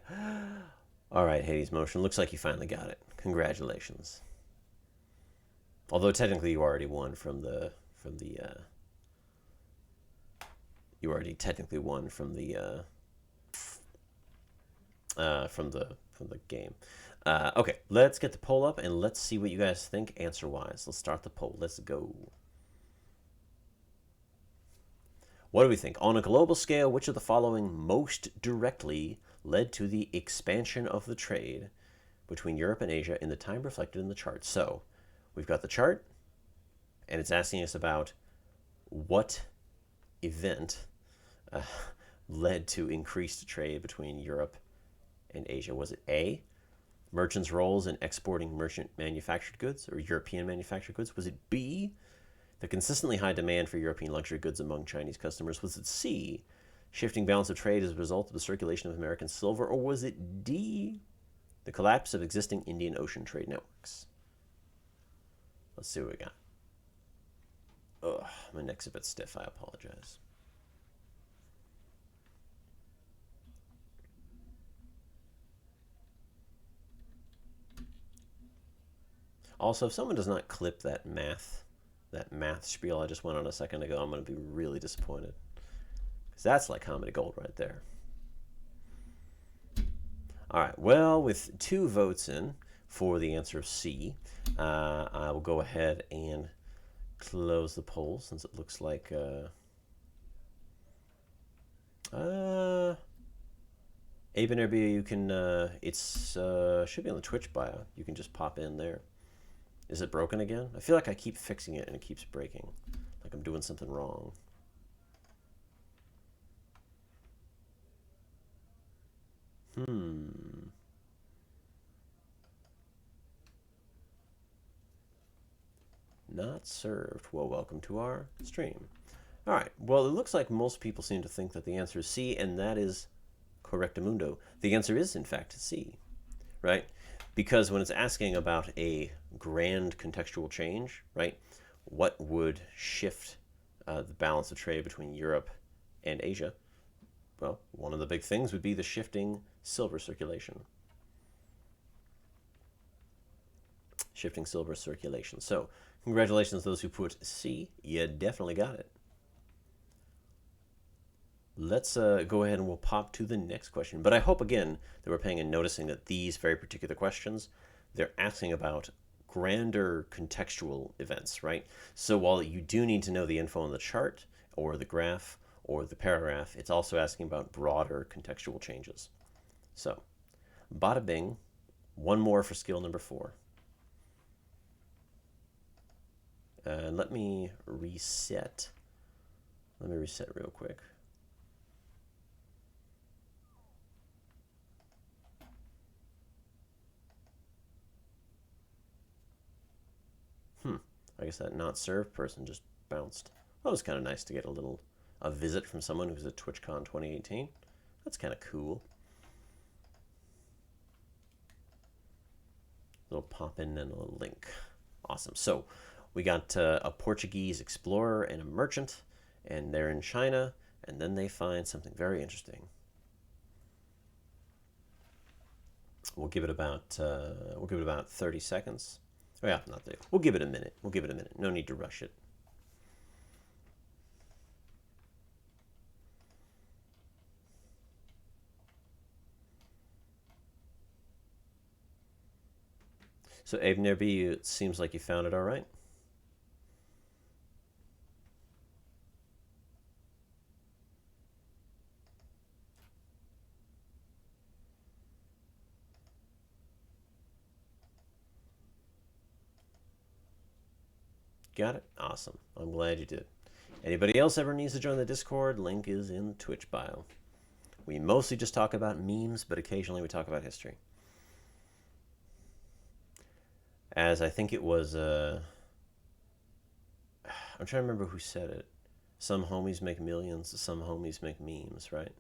All right, Hades Motion, looks like you finally got it. Congratulations. Although technically you already won from the you already technically won from the game. Okay, let's get the poll up and let's see what you guys think answer-wise. Let's start the poll. Let's go. What do we think? On a global scale, which of the following most directly led to the expansion of the trade between Europe and Asia in the time reflected in the chart? So we've got the chart, and it's asking us about what event led to increased trade between Europe and Asia. Was it A, merchants' roles in exporting merchant manufactured goods or European manufactured goods? Was it B, the consistently high demand for European luxury goods among Chinese customers? Was it C, shifting balance of trade as a result of the circulation of American silver? Or was it D, the collapse of existing Indian Ocean trade networks? Let's see what we got. Ugh, my neck's a bit stiff. I apologize. Also, if someone does not clip that math spiel I just went on a second ago, I'm going to be really disappointed. Because that's like comedy gold right there. All right, well, with 2 votes in for the answer of C, I will go ahead and close the poll since it looks like Abe and Airbnb, you can it's should be on the Twitch bio. You can just pop in there. Is it broken again? I feel like I keep fixing it and it keeps breaking. Like I'm doing something wrong. Not served. Well, welcome to our stream. All right. Well, it looks like most people seem to think that the answer is C, and that is correctamundo. The answer is, in fact, C, right? Because when it's asking about a grand contextual change, right, what would shift the balance of trade between Europe and Asia? Well, one of the big things would be the shifting silver circulation. Shifting silver circulation. So, congratulations to those who put C. You definitely got it. Let's go ahead and we'll pop to the next question. But I hope, again, that we're paying and noticing that these very particular questions, they're asking about grander contextual events, right? So while you do need to know the info on the chart or the graph or the paragraph, it's also asking about broader contextual changes. So, bada bing, one more for skill number 4. Let me reset. Let me reset real quick. I guess that not served person just bounced. That was kind of nice to get a visit from someone who's at TwitchCon 2018. That's kind of cool. Little pop in and a little link. Awesome. So we got a Portuguese explorer and a merchant, and they're in China, and then they find something very interesting. We'll give it about 30 seconds. Oh yeah, not 30. We'll give it a minute. We'll give it a minute. No need to rush it. So Abe Nerby, it seems like you found it all right. Got it? Awesome. I'm glad you did. Anybody else ever needs to join the Discord? Link is in the Twitch bio. We mostly just talk about memes, but occasionally we talk about history. As I think it was, I'm trying to remember who said it. Some homies make millions, some homies make memes, right?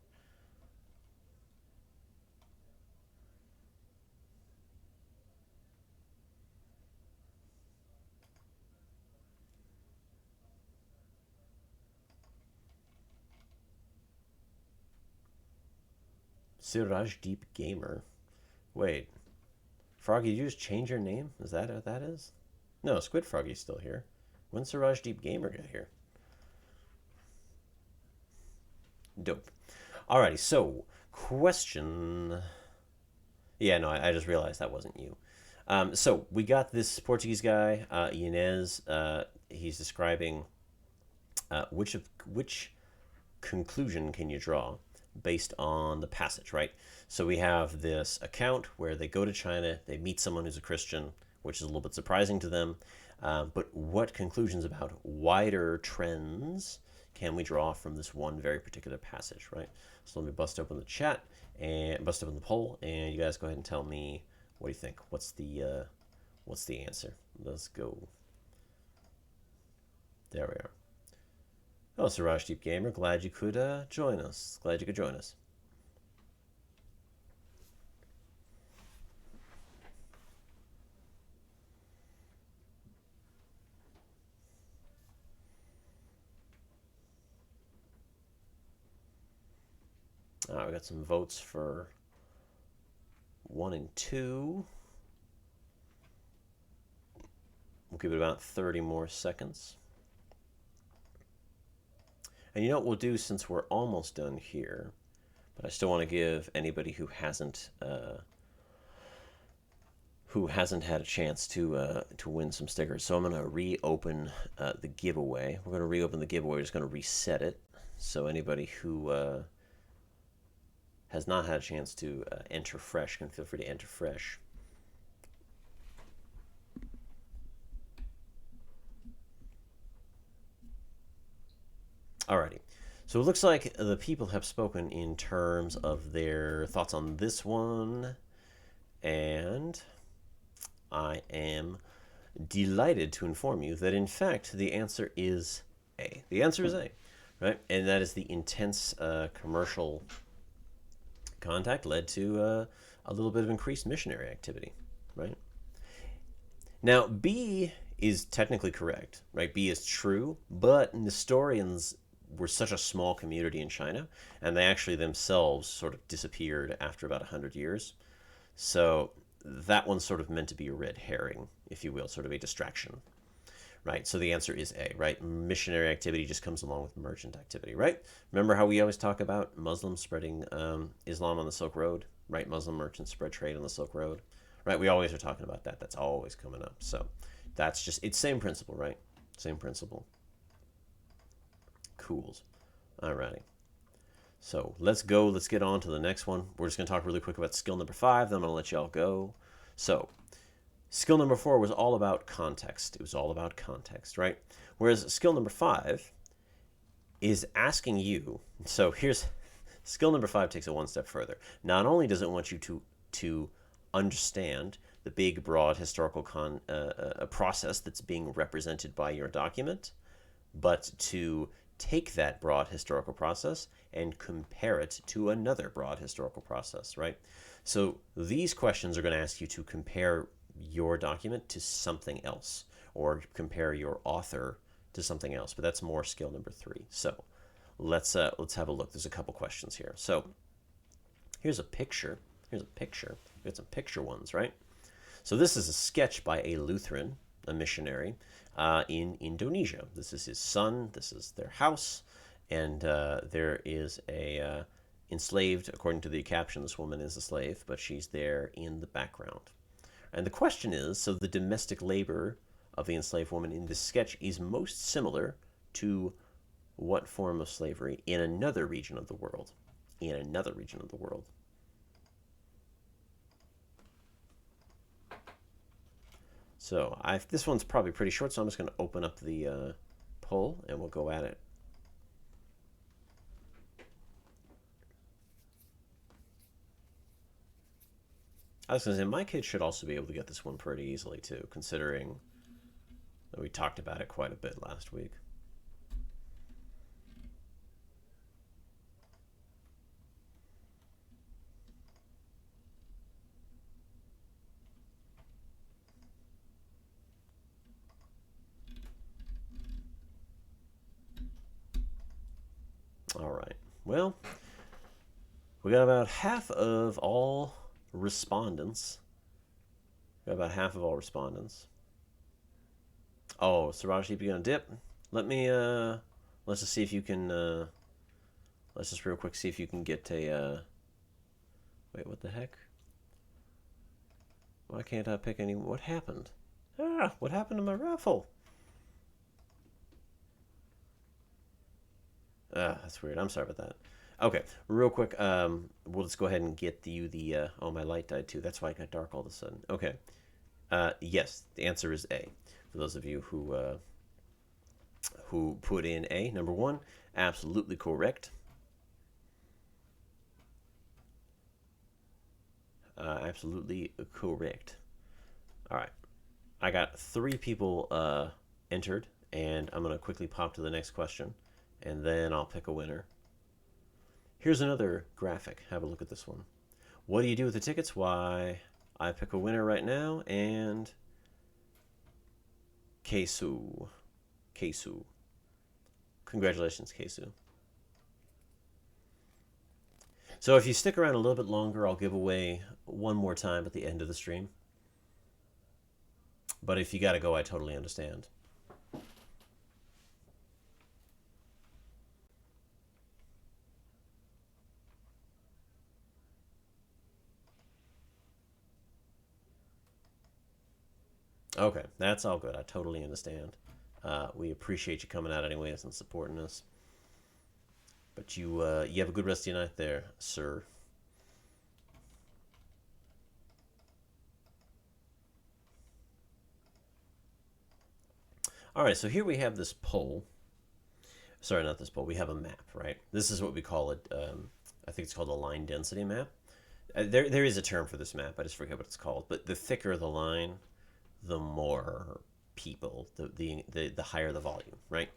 Siraj Deep Gamer. Wait. Froggy, did you just change your name? Is that what that is? No, Squid Froggy's still here. When Siraj Deep Gamer get here? Dope. Alrighty, so question. Yeah, no, I just realized that wasn't you. So we got this Portuguese guy, Inez. He's describing which conclusion can you draw based on the passage, right? So we have this account where they go to China, they meet someone who's a Christian, which is a little bit surprising to them. But what conclusions about wider trends can we draw from this one very particular passage, right? So let me bust open the chat and bust open the poll, and you guys go ahead and tell me what do you think. What's the answer? Let's go. There we are. Oh, Siraj Deep Gamer, glad you could join us. Glad you could join us. All right, we got some votes for 1 and 2. We'll give it about 30 more seconds. And you know what we'll do since we're almost done here, but I still want to give anybody who hasn't had a chance to win some stickers. So I'm going to reopen the giveaway. We're going to reopen the giveaway. We're just going to reset it. So anybody who has not had a chance to enter fresh can feel free to enter fresh. Alrighty, so it looks like the people have spoken in terms of their thoughts on this one, and I am delighted to inform you that in fact the answer is A. The answer is A, right? And that is the intense commercial contact led to a little bit of increased missionary activity, right? Now, B is technically correct, right? B is true, but Nestorians were such a small community in China, and they actually themselves sort of disappeared after about 100 years. So that one's sort of meant to be a red herring, if you will, sort of a distraction, right? So the answer is A, right? Missionary activity just comes along with merchant activity, right? Remember how we always talk about Muslims spreading Islam on the Silk Road, right? Muslim merchants spread trade on the Silk Road, right? We always are talking about that. That's always coming up. So that's just, it's same principle, right? Same principle. Cools. Alrighty. So let's go. Let's get on to the next one. We're just going to talk really quick about skill number 5. Then I'm going to let y'all go. So skill number 4 was all about context. It was all about context, right? Whereas skill number 5 is asking you. So here's skill number 5 takes it one step further. Not only does it want you to understand the big, broad historical process that's being represented by your document, but to take that broad historical process and compare it to another broad historical process, right? So these questions are going to ask you to compare your document to something else, or compare your author to something else, but that's more skill number 3. So let's have a look. There's a couple questions here. So here's a picture. Here's a picture. We got some picture ones, right? So this is a sketch by a Lutheran, a missionary, in Indonesia. This is his son. This is their house, and there is a enslaved. According to the caption, this woman is a slave, but she's there in the background. And the question is: so the domestic labor of the enslaved woman in this sketch is most similar to what form of slavery in another region of the world? In another region of the world. So this one's probably pretty short, so I'm just going to open up the poll and we'll go at it. I was going to say, my kids should also be able to get this one pretty easily too, considering that we talked about it quite a bit last week. All right. Well, we got about half of all respondents. Oh, Suraj, you gonna dip? Let me let's just see if you can let's just real quick see if you can get a wait, what the heck? Why can't I pick any? What happened? What happened to my raffle? That's weird. I'm sorry about that. Okay, real quick, we'll just go ahead and get you the, oh, my light died too. That's why it got dark all of a sudden. Okay. Yes, the answer is A. For those of you who put in A, number 1, absolutely correct. Absolutely correct. All right. I got 3 people entered, and I'm going to quickly pop to the next question, and then I'll pick a winner. Here's another graphic. Have a look at this one. What do you do with the tickets? Why, I pick a winner right now, and Kesu. Congratulations, Kesu. So if you stick around a little bit longer, I'll give away one more time at the end of the stream. But if you got to go, I totally understand. Okay, that's all good. I totally understand. We appreciate you coming out anyways and supporting us. But you have a good rest of your night there, sir. All right, so here we have this poll. Sorry, not this poll. We have a map, right? This is what we call it. I think it's called a line density map. There is a term for this map. I just forget what it's called. But the thicker the line, the more people, the higher the volume, right?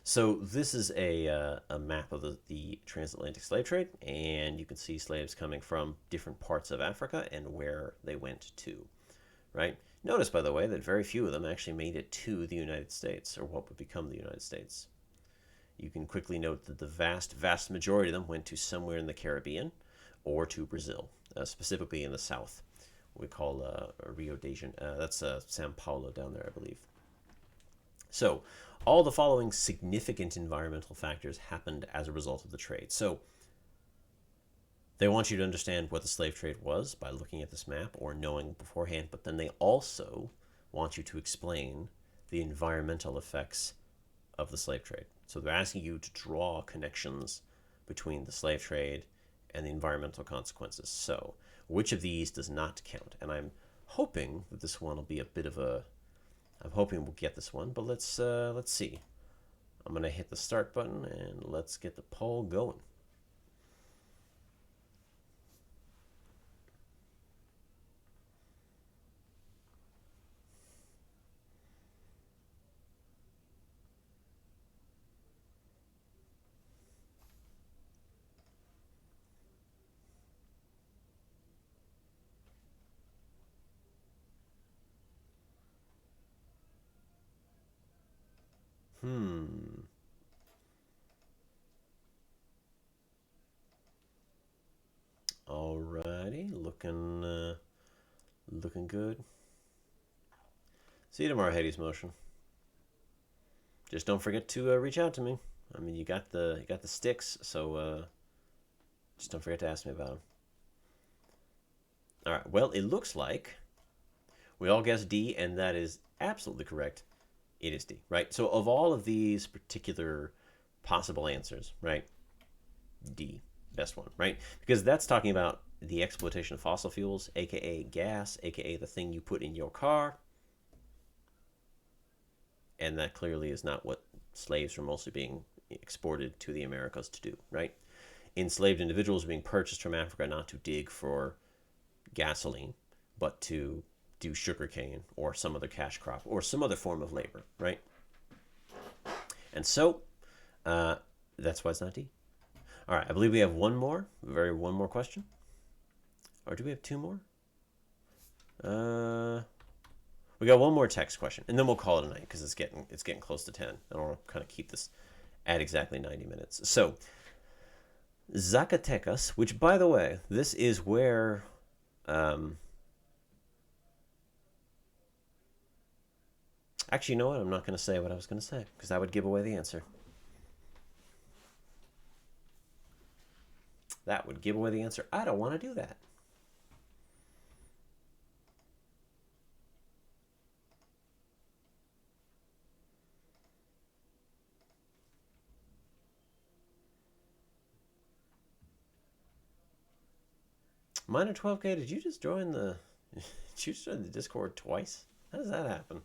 So this is a map of the transatlantic slave trade, and you can see slaves coming from different parts of Africa and where they went to, right? Notice, by the way, that very few of them actually made it to the United States, or what would become the United States. You can quickly note that the vast majority of them went to somewhere in the Caribbean or to Brazil, specifically in the south. We call Rio de Janeiro. That's Sao Paulo down there, I believe. So all the following significant environmental factors happened as a result of the trade. So they want you to understand what the slave trade was by looking at this map or knowing beforehand, but then they also want you to explain the environmental effects of the slave trade. So they're asking you to draw connections between the slave trade and the environmental consequences. So which of these does not count? And I'm hoping that this one will be a bit of a, I'm hoping we'll get this one, but let's see. I'm going to hit the start button and let's get the poll going. Hmm. Alrighty, looking good. See you tomorrow, Hades Motion. Just don't forget to reach out to me. I mean, you got the sticks, so just don't forget to ask me about them. All right. Well, it looks like we all guessed D, and that is absolutely correct. It is D, right? So of all of these particular possible answers, right? D, best one, right? Because that's talking about the exploitation of fossil fuels, aka gas, aka the thing you put in your car. And that clearly is not what slaves were mostly being exported to the Americas to do, right? Enslaved individuals being purchased from Africa not to dig for gasoline, but to do sugarcane or some other cash crop or some other form of labor, right? And so that's why it's not D. All right, I believe we have one more question. Or do we have two more? We got one more text question, and then we'll call it a night because it's getting close to 10. I don't want to kind of keep this at exactly 90 minutes. So Zacatecas, which, by the way, this is where actually, you know what? I'm not going to say what I was going to say because that would give away the answer. That would give away the answer. I don't want to do that. Minor 12K, did you just join the Discord twice? How does that happen?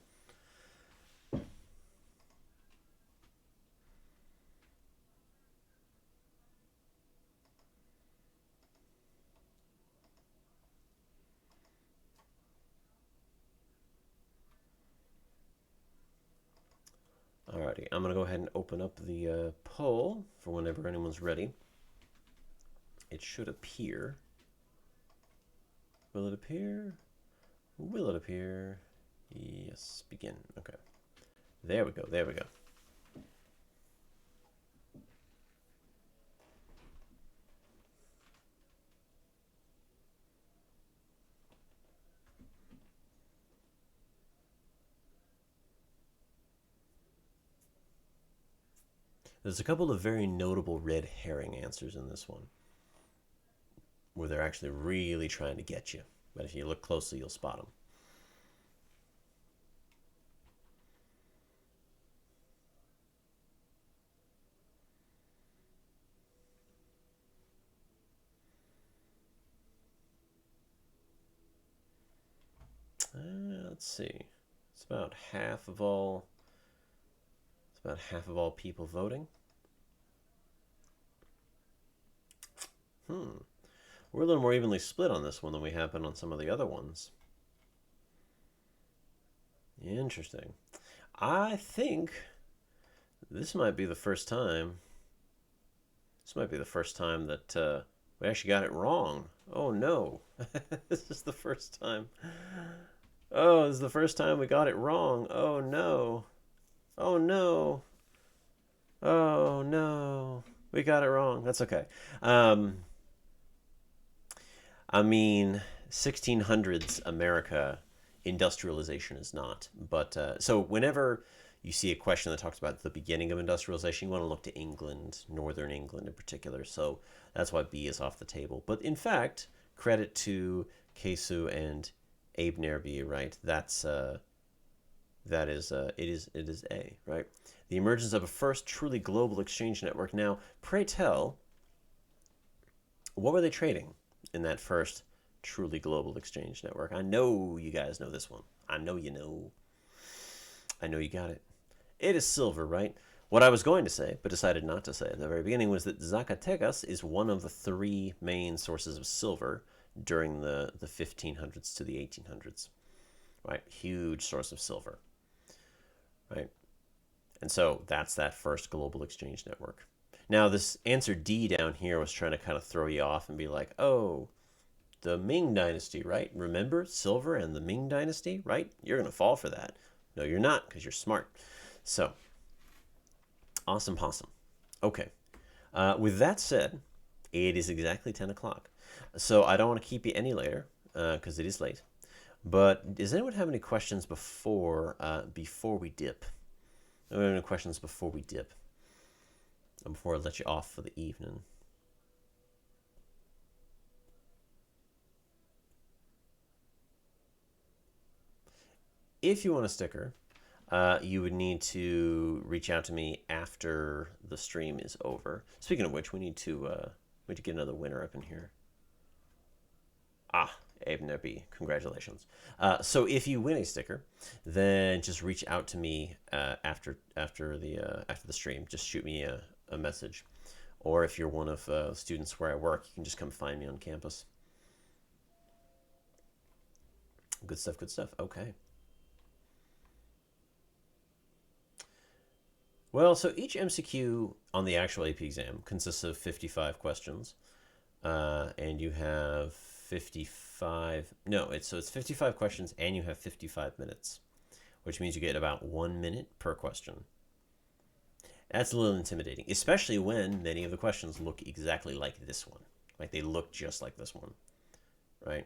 Alrighty, I'm going to go ahead and open up the poll for whenever anyone's ready. It should appear. Will it appear? Will it appear? Yes, begin. Okay. There we go, there we go. There's a couple of very notable red herring answers in this one, where they're actually really trying to get you. But if you look closely, you'll spot them. Let's see. It's about half of all. It's about half of all people voting. We're a little more evenly split on this one than we have been on some of the other ones. Interesting. I think this might be the first time. This might be the first time that we actually got it wrong. Oh no. This is the first time. Oh, this is the first time we got it wrong. Oh no. Oh no. Oh no. We got it wrong. That's okay. I mean, 1600s America, industrialization is not. But so whenever you see a question that talks about the beginning of industrialization, you want to look to England, Northern England in particular. So that's why B is off the table. But in fact, credit to Kesu and Abe Nerby, right? It is A, right? The emergence of a first truly global exchange network. Now, pray tell, what were they trading in that first truly global exchange network? I know you guys know this one. I know you know. I know you got it. It is silver, right? What I was going to say, but decided not to say at the very beginning, was that Zacatecas is one of the three main sources of silver during the 1500s to the 1800s, right? Huge source of silver, right? And so that's that first global exchange network. Now, this answer D down here was trying to kind of throw you off and be like, oh, the Ming Dynasty, right? Remember silver and the Ming Dynasty, right? You're going to fall for that. No, you're not, because you're smart. So Awesome possum. Okay. With that said, it is exactly 10 o'clock. So I don't want to keep you any later because it is late. But does anyone have any questions before we dip? Any questions before we dip? Before I let you off for the evening? If you want a sticker, you would need to reach out to me after the stream is over. Speaking of which, we need to get another winner up in here. Ah, Abe Nebby, congratulations. So if you win a sticker, then just reach out to me after the stream. Just shoot me a message, or if you're one of the students where I work, you can just come find me on campus. Good stuff. Good stuff. Okay. Well, so each MCQ on the actual AP exam consists of 55 questions, and you have 55. No, it's 55 questions, and you have 55 minutes, which means you get about 1 minute per question. That's a little intimidating, especially when many of the questions look exactly like this one, like they look just like this one, right?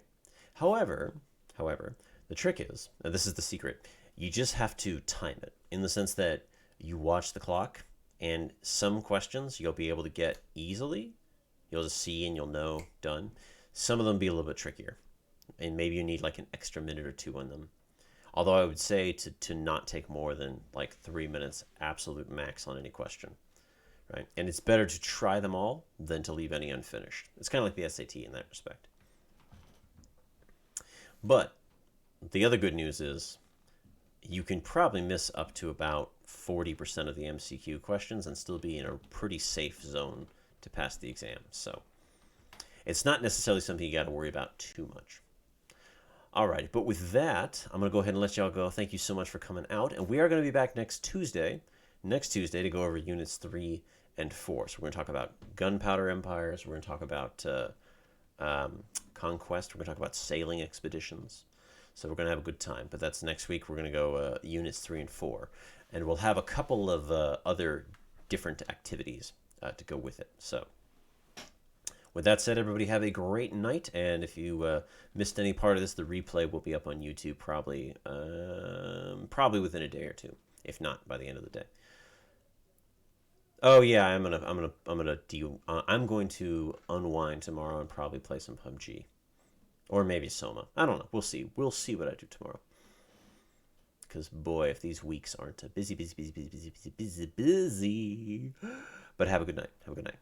However, the trick is, and this is the secret, you just have to time it in the sense that you watch the clock, and some questions you'll be able to get easily. You'll just see and you'll know, done. Some of them be a little bit trickier, and maybe you need like an extra minute or two on them. Although I would say to not take more than like 3 minutes, absolute max on any question, right? And it's better to try them all than to leave any unfinished. It's kind of like the SAT in that respect. But the other good news is you can probably miss up to about 40% of the MCQ questions and still be in a pretty safe zone to pass the exam. So it's not necessarily something you got to worry about too much. All right, but with that, I'm going to go ahead and let y'all go. Thank you so much for coming out. And we are going to be back next Tuesday to go over Units 3 and 4. So we're going to talk about gunpowder empires. We're going to talk about conquest. We're going to talk about sailing expeditions. So we're going to have a good time. But that's next week. We're going to go Units 3 and 4. And we'll have a couple of other different activities to go with it. So with that said, everybody have a great night. And if you missed any part of this, the replay will be up on YouTube probably within a day or two, if not by the end of the day. Oh yeah, I'm going to unwind tomorrow and probably play some PUBG, or maybe Soma. I don't know. We'll see. We'll see what I do tomorrow. Because boy, if these weeks aren't busy. But have a good night. Have a good night.